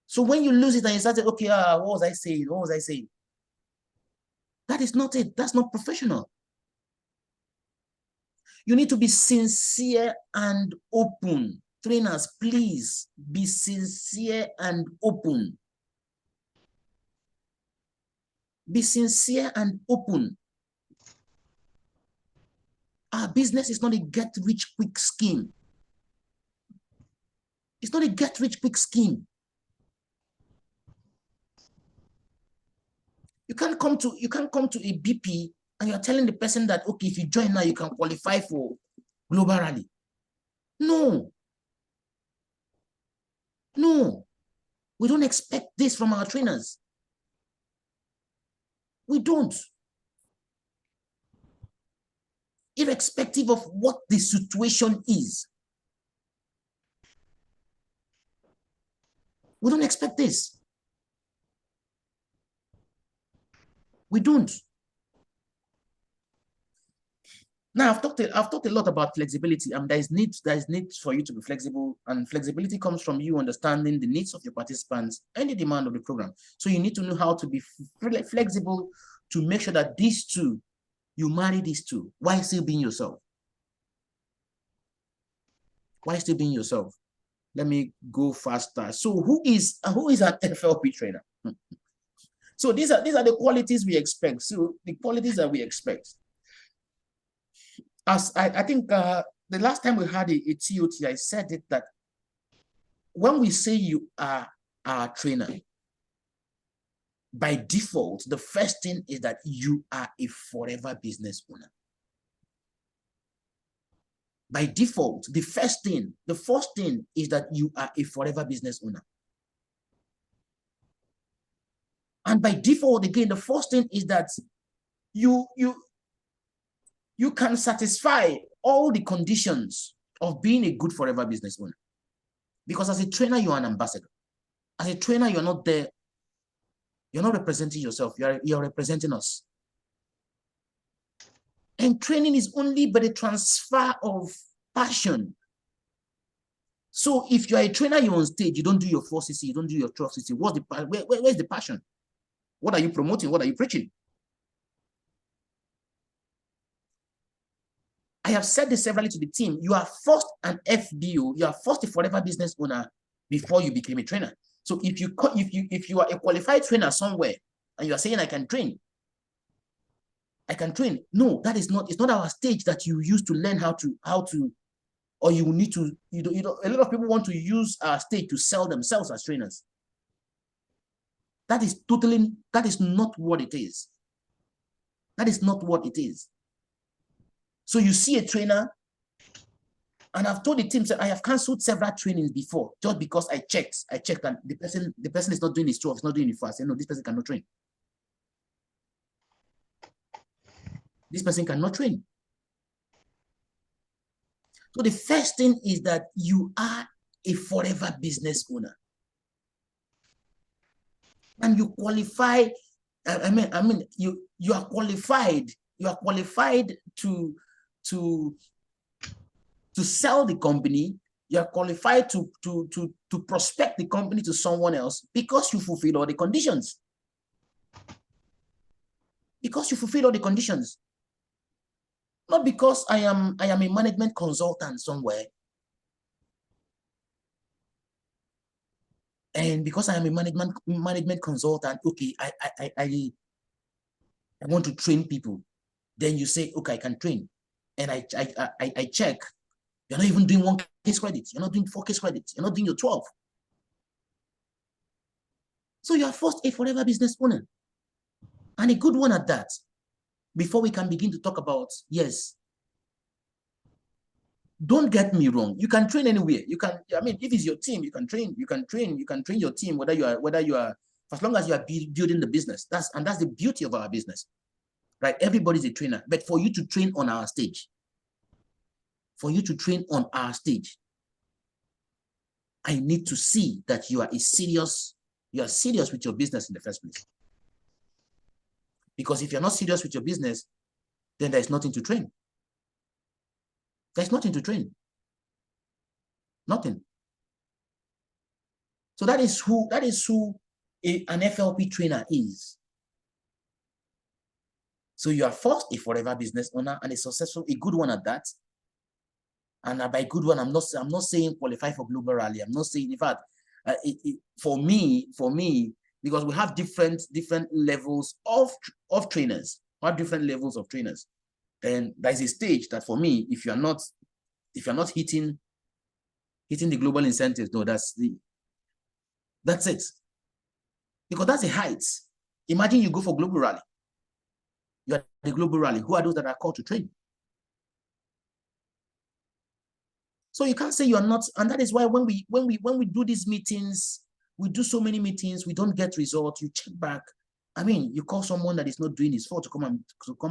So when you lose it and you start saying, okay, what was I saying? What was I saying? That is not it. That's not professional. You need to be sincere and open. Trainers, please be sincere and open. Be sincere and open. Our business is not a get-rich-quick scheme. It's not a get-rich-quick scheme. You can't come to a BP and you're telling the person that, okay, if you join now, you can qualify for global rally. No. No. We don't expect this from our trainers. We don't. Irrespective of what the situation is. We don't expect this. We don't. Now, I've talked a lot about flexibility, and there is need for you to be flexible, and flexibility comes from you understanding the needs of your participants and the demand of the program. So you need to know how to be flexible to make sure that these two, you marry these two, while still being yourself. While still being yourself. Let me go faster. So who is an FLP trainer? So these are the qualities we expect. So the qualities that we expect. As I think the last time we had a TOT, I said it that when we say you are a trainer, by default, the first thing is that you are a forever business owner. By default, the first thing is that you are a forever business owner. And by default, again, the first thing is that you can satisfy all the conditions of being a good forever business owner. Because as a trainer, you are an ambassador. As a trainer, you're not there. You're not representing yourself. You're representing us. And training is only but a transfer of passion. So if you're a trainer, you're on stage, you don't do your 4cc, you don't do your 12cc. Where's the passion? What are you promoting? What are you preaching? I have said this severally to the team. You are first an FBO, you are first a forever business owner before you became a trainer. So if you are a qualified trainer somewhere and you are saying I can train, no, that is not, it's not our stage that you use to learn how to, or you need to, a lot of people want to use our stage to sell themselves as trainers. That is not what it is. That is not what it is. So you see a trainer, and I've told the team that I have canceled several trainings before just because I checked and the person is not doing his job, it's not doing it fast. No, this person cannot train. This person cannot train. So the first thing is that you are a forever business owner. And you qualify, you are qualified to sell the company. You are qualified to prospect the company to someone else because you fulfill all the conditions. Because you fulfill all the conditions. Not because I am a management consultant somewhere. And because I am a management consultant, okay, I want to train people. Then you say, okay, I can train. And I check. You're not even doing 1 case credit. You're not doing 4 case credits. You're not doing your 12. So you are first a forever business owner. And a good one at that. Before we can begin to talk about, yes, don't get me wrong. You can train anywhere. You can, if it's your team, you can train your team, whether you are, as long as you are building the business. That's the beauty of our business, right? Everybody's a trainer. But for you to train on our stage, I need to see that you are serious with your business in the first place. Because if you're not serious with your business, then there's nothing to train. There's nothing to train. Nothing. So that is who an FLP trainer is. So you are first a forever business owner and a good one at that. And by good one, I'm not saying qualify for global rally. I'm not saying, in fact, for me, because we have different levels of trainers. We have different levels of trainers. And there's a stage that for me, if you're not hitting the global incentives, no, that's it. Because that's the height. Imagine you go for global rally. You are the global rally. Who are those that are called to train? So you can't say you are not, and that is why when we do these meetings, we do so many meetings, we don't get results. You check back. You call someone that is not doing his fault to come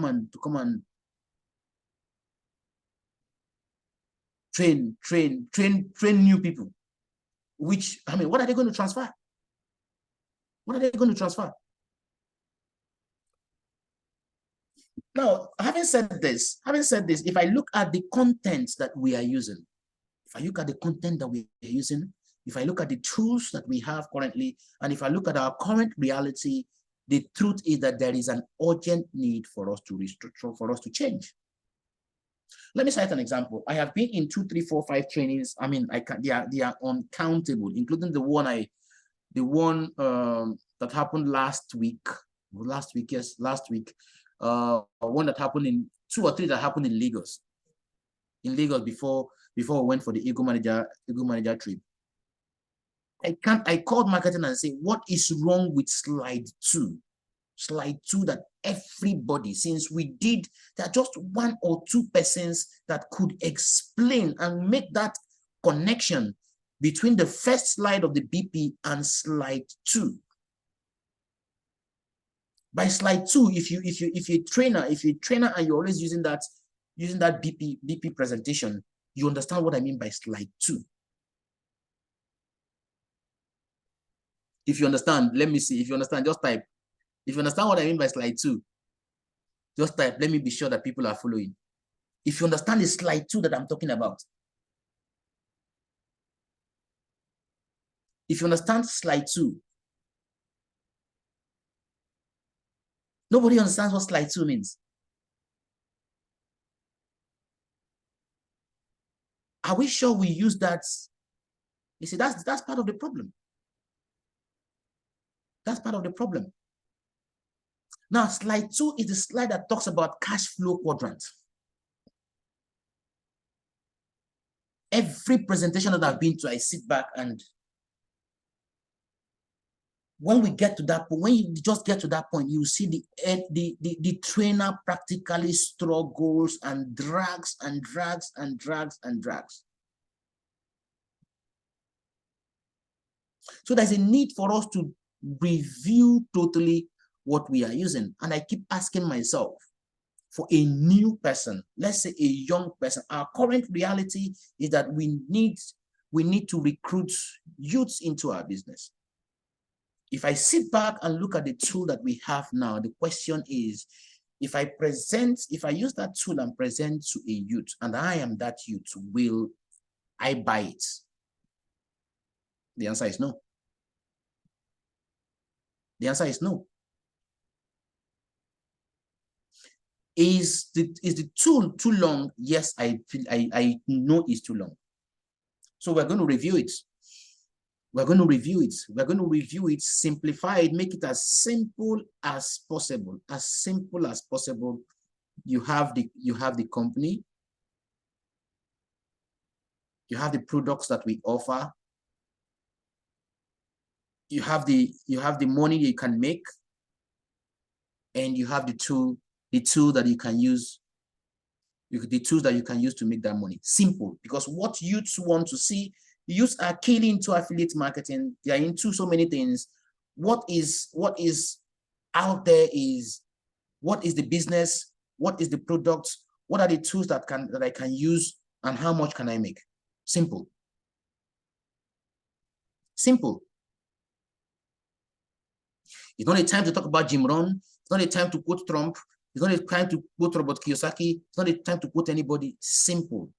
and train new people. Which, what are they going to transfer? What are they going to transfer? Now, having said this, if I look at the content that we are using, if I look at the tools that we have currently, and if I look at our current reality, the truth is that there is an urgent need for us to restructure, for us to change. Let me cite an example. I have been in 2, 3, 4, 5 trainings. They are uncountable, including the one that happened last week. One that happened in 2 or 3 that happened in Lagos. Before we went for the Ego Manager trip. I called marketing and say, what is wrong with slide 2? Slide 2 that everybody, since there are just 1 or 2 persons that could explain and make that connection between the first slide of the BP and slide 2. By slide 2, if you're a trainer and you're always using that BP presentation, you understand what I mean by slide 2. If you understand, let me see. If you understand, just type. If you understand what I mean by slide 2, just type. Let me be sure that people are following. If you understand the slide 2 that I'm talking about. If you understand slide 2, nobody understands what slide 2 means. Are we sure we use that? You see, that's part of the problem. That's part of the problem. Now, slide 2 is the slide that talks about cash flow quadrant. Every presentation that I've been to, I sit back, and when we get to that point, when you just get to that point, you see the trainer practically struggles and drags and drags and drags and drags. So there's a need for us to review totally what we are using. And I keep asking myself, for a new person, let's say a young person, our current reality is that we need to recruit youths into our business. If I sit back and look at the tool that we have now, the question is, if I use that tool and present to a youth, and I am that youth, will I buy it? The answer is no. The answer is no. Is the tool too long? Yes, I know it's too long. So we're going to review it. We're going to review it. We're going to review it, simplify it, make it as simple as possible. As simple as possible. You have the company. You have the products that we offer. You have the money you can make, and you have the tool that you can use. The tools that you can use to make that money. Simple, because what youths want to see, youths are keenly into affiliate marketing. They are into so many things. What is out there is, what is the business? What is the product? What are the tools that I can use, and how much can I make? Simple. Simple. It's not a time to talk about Jim Rohn. It's not a time to quote Trump. It's not a time to quote Robert Kiyosaki. It's not a time to quote anybody. Simple.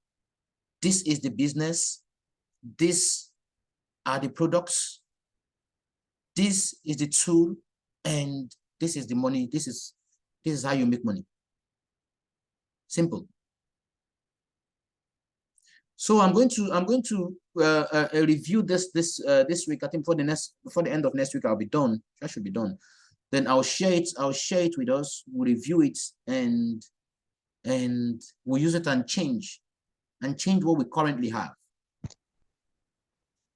This is the business. These are the products. This is the tool, and this is the money. This is how you make money. Simple. So I'm going to review this week. I think before the end of next week, I'll be done. I should be done. Then I'll share it with us. We'll review it, and we'll use it and change what we currently have.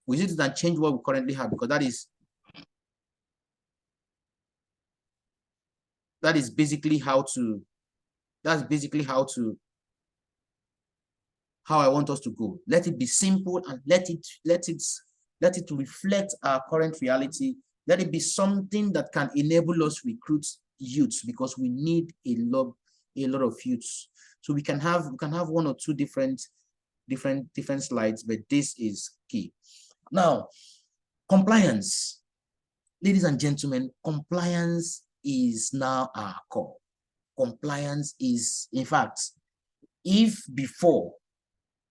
We use it and change what we currently have, because that is basically how I want us to go. Let it be simple, and let it reflect our current reality. Let it be something that can enable us recruit youths, because we need a lot of youths. So we can have one or two different slides, but this is key. Now, compliance. Ladies and gentlemen, compliance is now our core. Compliance is, in fact, if before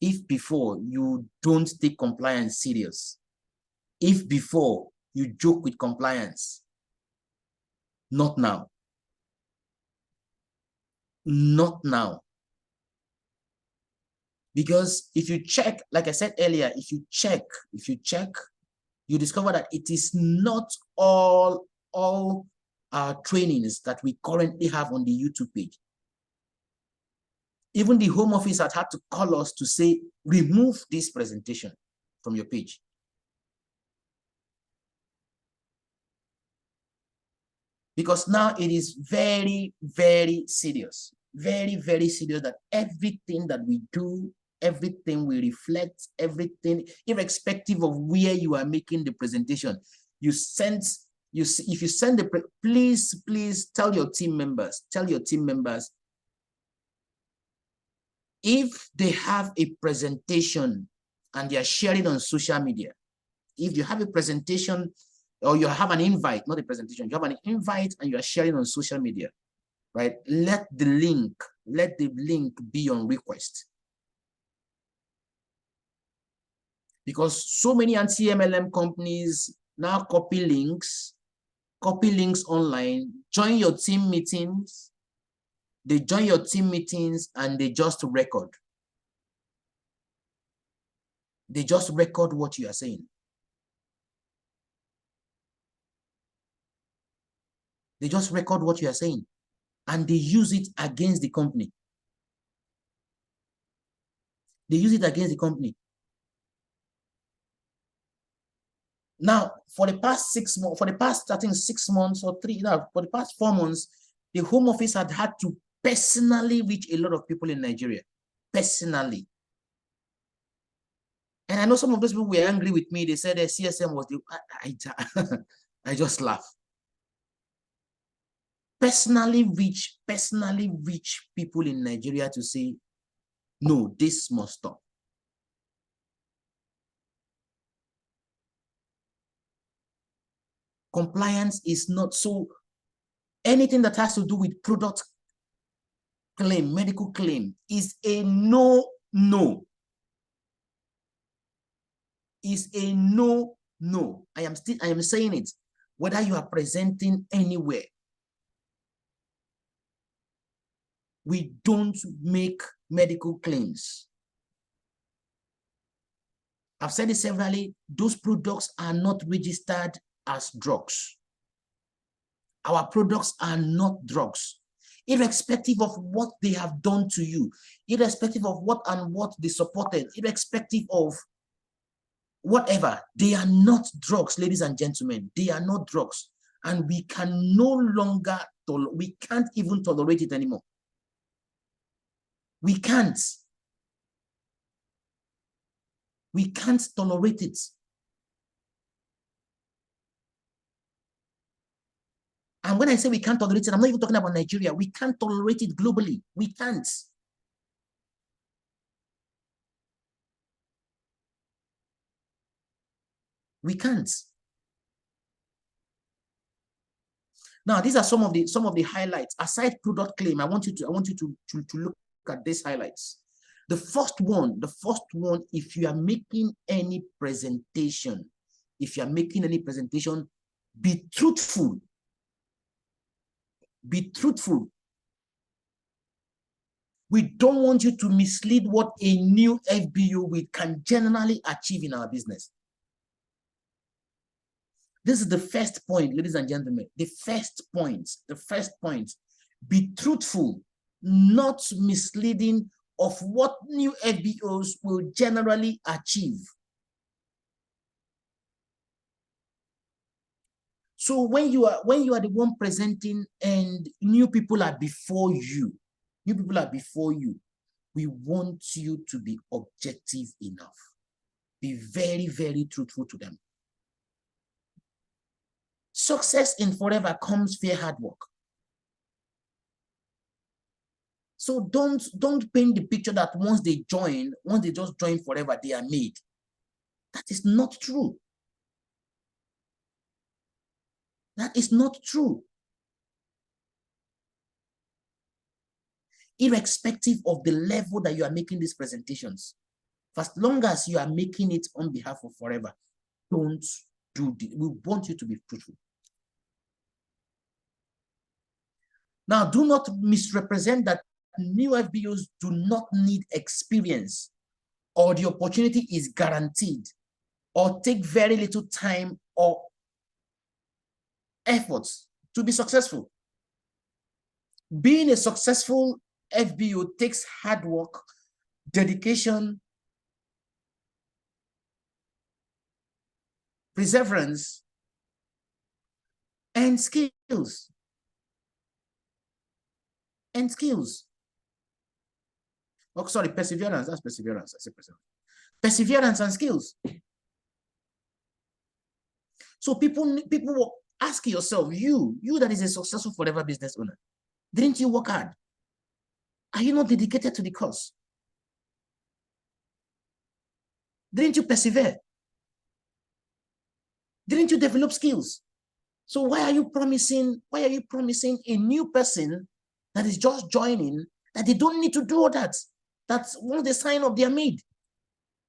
you don't take compliance serious, if before you joke with compliance, not now. Not now. Because if you check, like I said earlier, if you check, you discover that it is not all trainings that we currently have on the YouTube page. Even the Home Office had to call us to say, remove this presentation from your page. Because now it is very, very serious. Very, very serious that everything that we do, everything we reflect, everything, irrespective of where you are making the presentation, if you send the, please tell your team members, if they have a presentation and they are sharing on social media, if you have a presentation or you have an invite, not a presentation, you have an invite and you are sharing on social media, right? Let the link be on request. because so many anti-MLM companies now copy links online, join your team meetings. They join your team meetings and they just record. They just record what you are saying. They just record what you are saying and they use it against the company. They use it against the company. Now, for the past 6 months, for the past, I think 6 months or 3, for the past 4 months, the Home Office had to personally reach a lot of people in Nigeria. Personally. And I know some of those people were angry with me. They said that CSM was the, I just laugh. Personally reach people in Nigeria to say, no, this must stop. Compliance is not so, anything that has to do with product claim, medical claim, is a no. Is a no. I am saying it, whether you are presenting anywhere. We don't make medical claims. I've said it severally, those products are not registered as drugs. Our products are not drugs. Irrespective of what they have done to you, irrespective of what they supported, irrespective of whatever, they are not drugs, ladies and gentlemen. They are not drugs. And we can no longer, we can't even tolerate it anymore. We can't. We can't tolerate it. And when I say we can't tolerate it, I'm not even talking about Nigeria. We can't tolerate it globally. We can't. We can't. Now, these are some of the highlights. Aside product claim, I want you to look at these highlights. The first one, if you are making any presentation, be truthful. Be truthful. We don't want you to mislead what a new FBO can generally achieve in our business. This is the first point, ladies and gentlemen. The first point. Be truthful, not misleading of what new FBOs will generally achieve. So when you are the one presenting and new people are before you, we want you to be objective enough. Be very, very truthful to them. Success in forever comes via hard work. So don't paint the picture that once they just join forever, they are made. That is not true. That is not true. Irrespective of the level that you are making these presentations, for as long as you are making it on behalf of forever, don't do this. We want you to be truthful. Now, do not misrepresent that new FBOs do not need experience or the opportunity is guaranteed or take very little time or efforts to be successful. Being a successful FBO takes hard work, dedication, perseverance, and skills. Oh, sorry, perseverance. That's perseverance. I said perseverance. Perseverance and skills. So people will ask yourself, you that is a successful forever business owner, didn't you work hard? Are you not dedicated to the cause? Didn't you persevere? Didn't you develop skills? So why are you promising a new person that is just joining that they don't need to do all that? That's one of the signs of their made.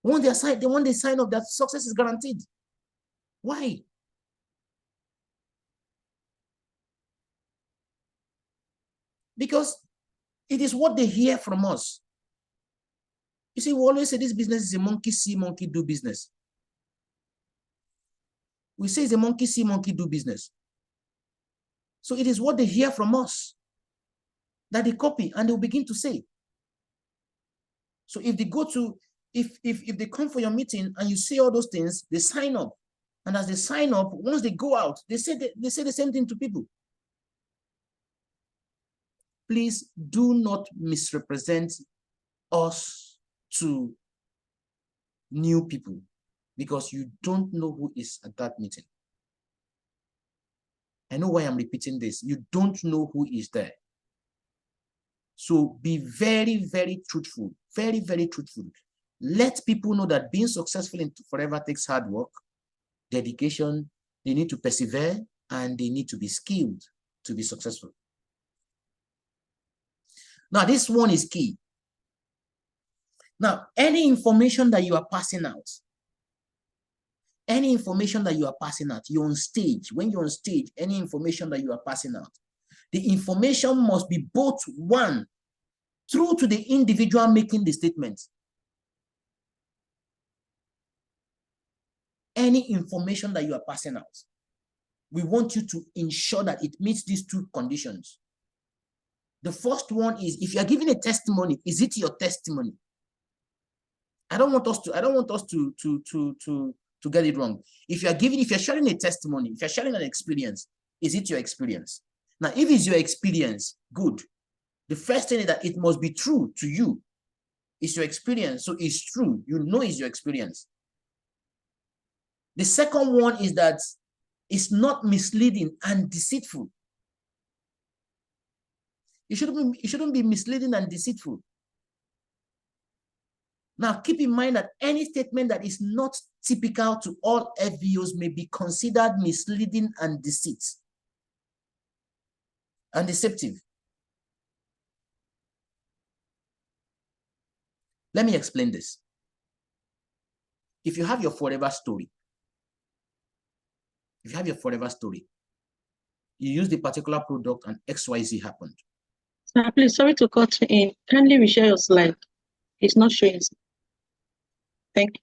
When they sign up, that success is guaranteed. Why? Because it is what they hear from us. You see, we always say this business is a monkey see, monkey do business. We say it's a monkey see, monkey do business. So it is what they hear from us that they copy and they'll begin to say. So if they go to, if they come for your meeting and you say all those things, they sign up. And as they sign up, once they go out, they say the same thing to people. Please do not misrepresent us to new people because you don't know who is at that meeting. I know why I'm repeating this. You don't know who is there. So be very, very truthful. Very, very truthful. Let people know that being successful in forever takes hard work, dedication. They need to persevere and they need to be skilled to be successful. Now, this one is key. Now, any information that you are passing out, you're on stage. When you're on stage, any information that you are passing out, the information must be both one, true to the individual making the statement. Any information that you are passing out, we want you to ensure that it meets these two conditions. The first one is, if you are giving a testimony, is it your testimony? I don't want us to get it wrong. If you're sharing a testimony, if you're sharing an experience, is it your experience? Now, if it's your experience, good. The first thing is that it must be true to you. It's your experience, so it's true. You know it's your experience. The second one is that it's not misleading and deceitful. It shouldn't be misleading and deceitful. Now, keep in mind that any statement that is not typical to all FBOs may be considered misleading and deceptive. Let me explain this. If you have your forever story, you use the particular product and XYZ happened. Sir, please, sorry to cut you in. Kindly reshare your slide. It's not showing. Thank you.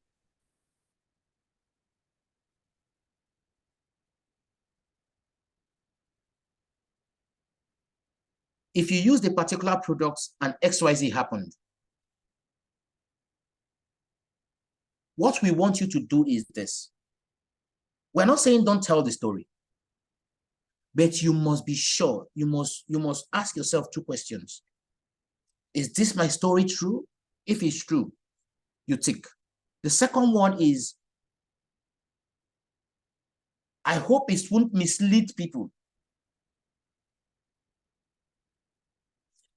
If you use the particular products and XYZ happened, what we want you to do is this. We're not saying don't tell the story, but you must be sure. You must ask yourself two questions. Is this my story true? If it's true, you tick. The second one is, I hope it won't mislead people.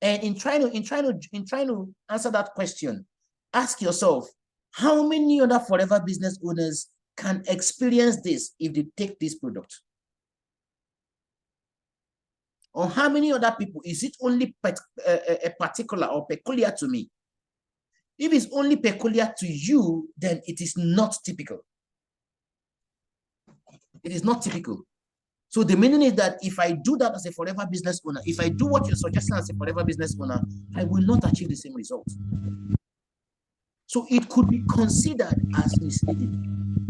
And in trying to answer that question, ask yourself, how many other forever business owners can experience this if they take this product? Or how many other people? Is it only a particular or peculiar to me? If it's only peculiar to you, then it is not typical. It is not typical. So the meaning is that if I do that as a forever business owner, if I do what you're suggesting as a forever business owner, I will not achieve the same result. So it could be considered as misleading.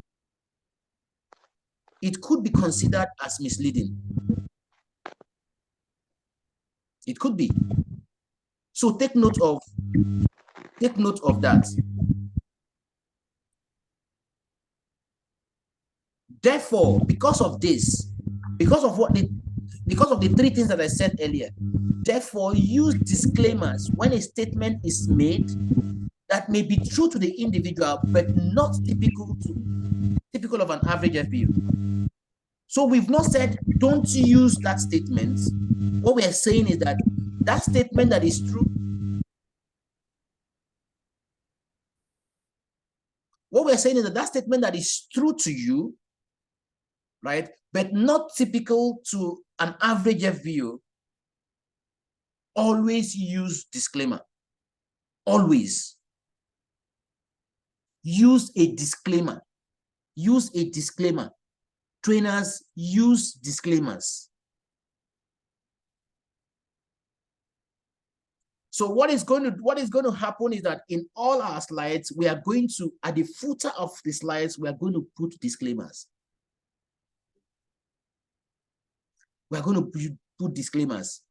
It could be considered as misleading. It could be. So take note of that. Therefore, because of this, because of the three things that I said earlier, therefore use disclaimers when a statement is made that may be true to the individual, but not typical of an average FBO. So we've not said don't use that statement. What we are saying is that that statement that is true, what we're saying is that statement that is true to you, right, but not typical to an average FBO, always use disclaimer. Always. use a disclaimer. Use a disclaimer. Trainers, use disclaimers. So what is going to happen is that in all our slides, we are going to, at the footer of the slides, we are going to put disclaimers. We are going to put disclaimers.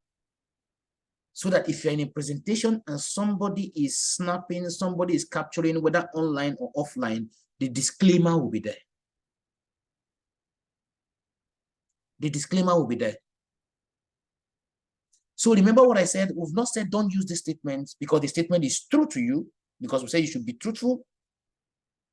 So that if you're in a presentation and somebody is snapping, somebody is capturing, whether online or offline, the disclaimer will be there. The disclaimer will be there. So remember what I said, we've not said don't use the statement because the statement is true to you, because we say you should be truthful,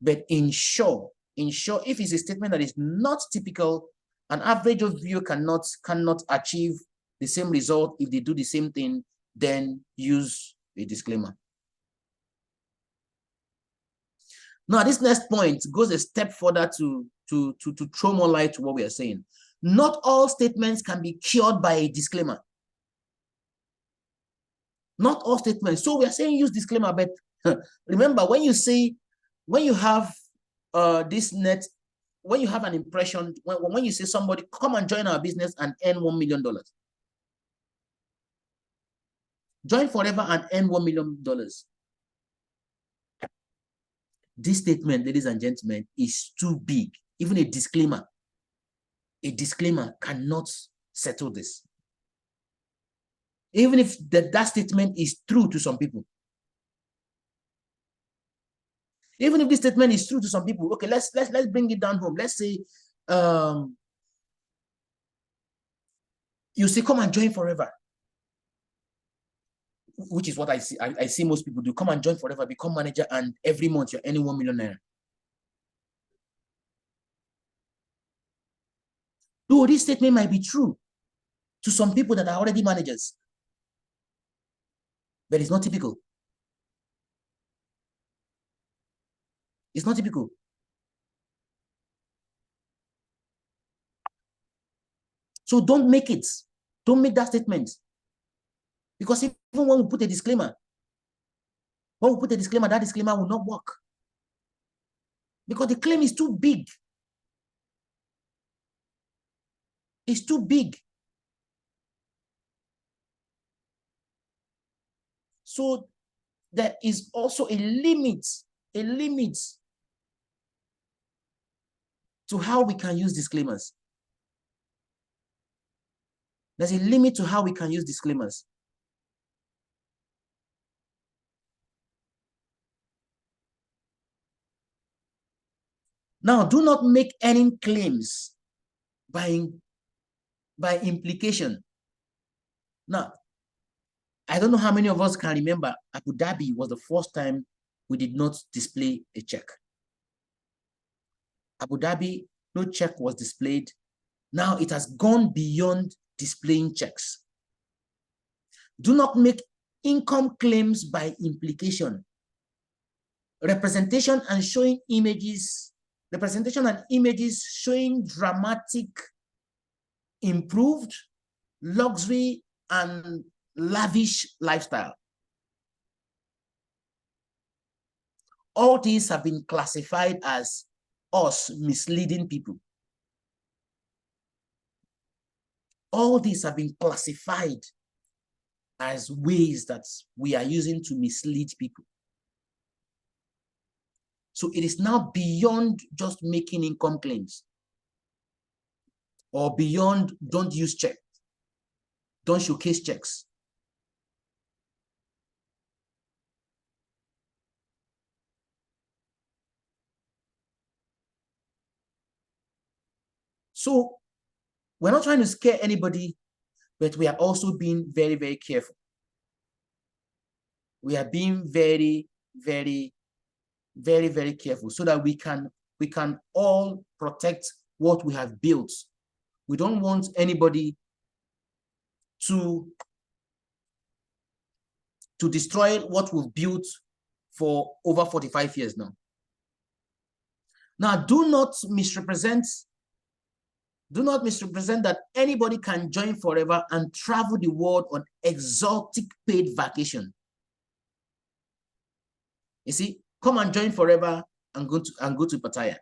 but ensure if it's a statement that is not typical, an average of you cannot achieve the same result if they do the same thing, then use a disclaimer. Now, this next point goes a step further to throw more light to what we are saying. Not all statements can be cured by a disclaimer. Not all statements. So we are saying use disclaimer, but remember when you have when you have an impression, when you say somebody, come and join our business and earn $1 million. Join forever and earn $1 million. This statement, ladies and gentlemen, is too big. Even a disclaimer cannot settle this. Even if that statement is true to some people. Even if this statement is true to some people, okay, let's bring it down home. Let's say you say, come and join forever, which is what I see. I see most people do. Come and join forever, become manager, and every month you're earning $1 million. Though this statement might be true to some people that are already managers, but it's not typical. It's not typical. So don't make that statement. Because even when we put a disclaimer, that disclaimer will not work. Because the claim is too big. It's too big. So there is also a limit to how we can use disclaimers. There's a limit to how we can use disclaimers. Now, do not make any claims by implication. Now, I don't know how many of us can remember Abu Dhabi was the first time we did not display a check. Abu Dhabi, no check was displayed. Now it has gone beyond displaying checks. Do not make income claims by implication. Representation and images showing dramatic, improved, luxury, and lavish lifestyle. All these have been classified as us misleading people. All these have been classified as ways that we are using to mislead people. So it is now beyond just making income claims, or beyond don't use check, don't showcase checks. So we're not trying to scare anybody, but we are also being very, very careful. We are being very, very, very, very careful so that we can all protect what we have built. We don't want anybody to destroy what we've built for over 45 years now. Now, do not misrepresent that anybody can join forever and travel the world on exotic paid vacation. You see, come and join forever, and go to Pattaya.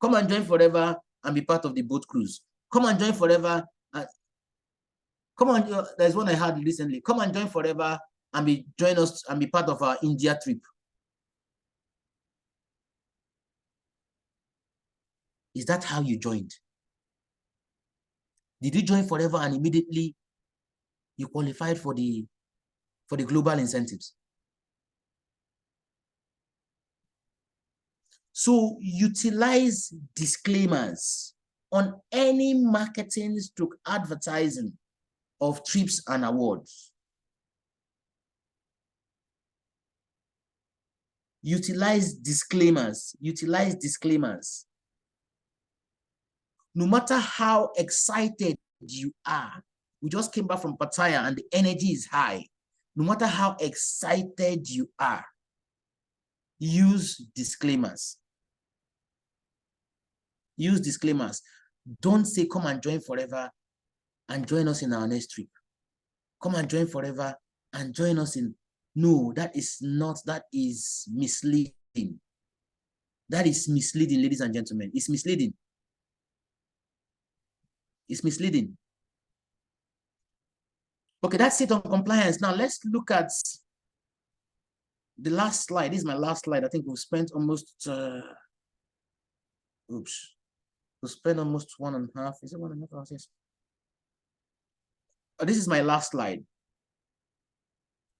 Come and join forever and be part of the boat cruise. Come and join forever. Come on, there's one I had recently. Come and join forever and join us and be part of our India trip. Is that how you joined? Did you join forever and immediately you qualified for the global incentives? So utilize disclaimers on any marketing stroke advertising of trips and awards. Utilize disclaimers. Utilize disclaimers. No matter how excited you are, we just came back from Pattaya and the energy is high. No matter how excited you are, use disclaimers. Use disclaimers. Don't say, come and join forever and join us in our next trip. Come and join forever and join us in. No, that is misleading. That is misleading, ladies and gentlemen. It's misleading. It's misleading. Okay, that's it on compliance. Now let's look at the last slide. This is my last slide. I think we've spent almost, we've spent almost 1.5, is it 1.5 hours? Yes. This is my last slide.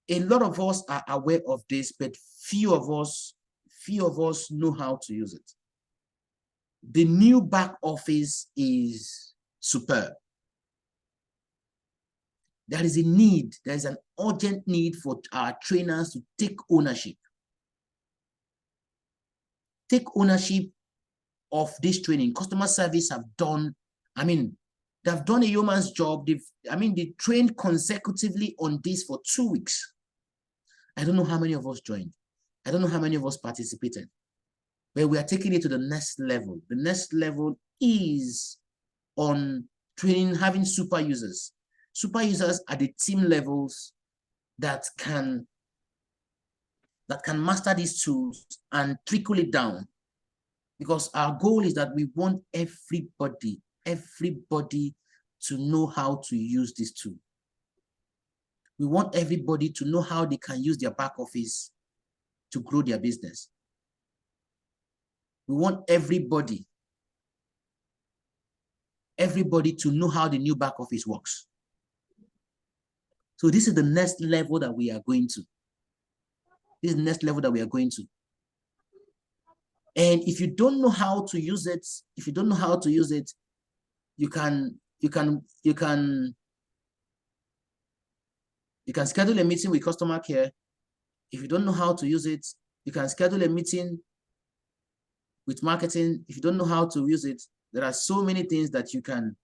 A lot of us are aware of this, but few of us know how to use it. The new back office is superb. There is a need, there is an urgent need for our trainers to take ownership. Take ownership of this training. Customer service have done, they've done a yeoman's job. They trained consecutively on this for 2 weeks. I don't know how many of us joined. I don't know how many of us participated. But we are taking it to the next level. The next level is on training, having super users. Super users are the team levels that can master these tools and trickle it down. Because our goal is that we want everybody to know how to use this tool. We want everybody to know how they can use their back office to grow their business. We want everybody to know how the new back office works. So this is the next level that we are going to. This is the next level that we are going to. And if you don't know how to use it, you can schedule a meeting with customer care. If you don't know how to use it, you can schedule a meeting with marketing. If you don't know how to use it, there are so many things that you can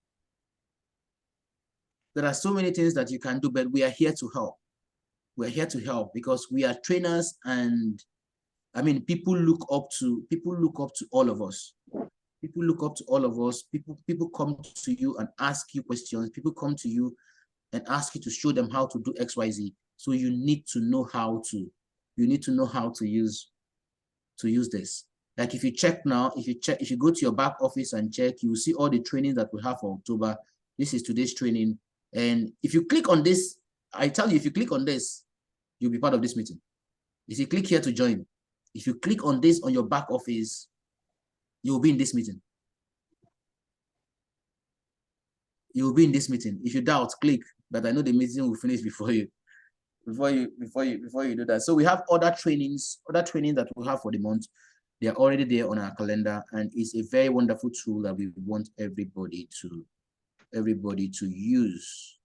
do, but we are here to help. We're here to help because we are trainers, and people look up to all of us. People look up to all of us. People come to you and ask you questions. People come to you and ask you to show them how to do XYZ. So you need to know how to use this. Like if you check now, if you go to your back office and check, you will see all the trainings that we have for October. This is today's training. And if you click on this, I tell you, if you click on this, you'll be part of this meeting. If you click here to join, if you click on this on your back office, you'll be in this meeting. You'll be in this meeting. If you doubt, click, but I know the meeting will finish before you do that. So we have other trainings that we have for the month. They are already there on our calendar, and it's a very wonderful tool that we want everybody to use.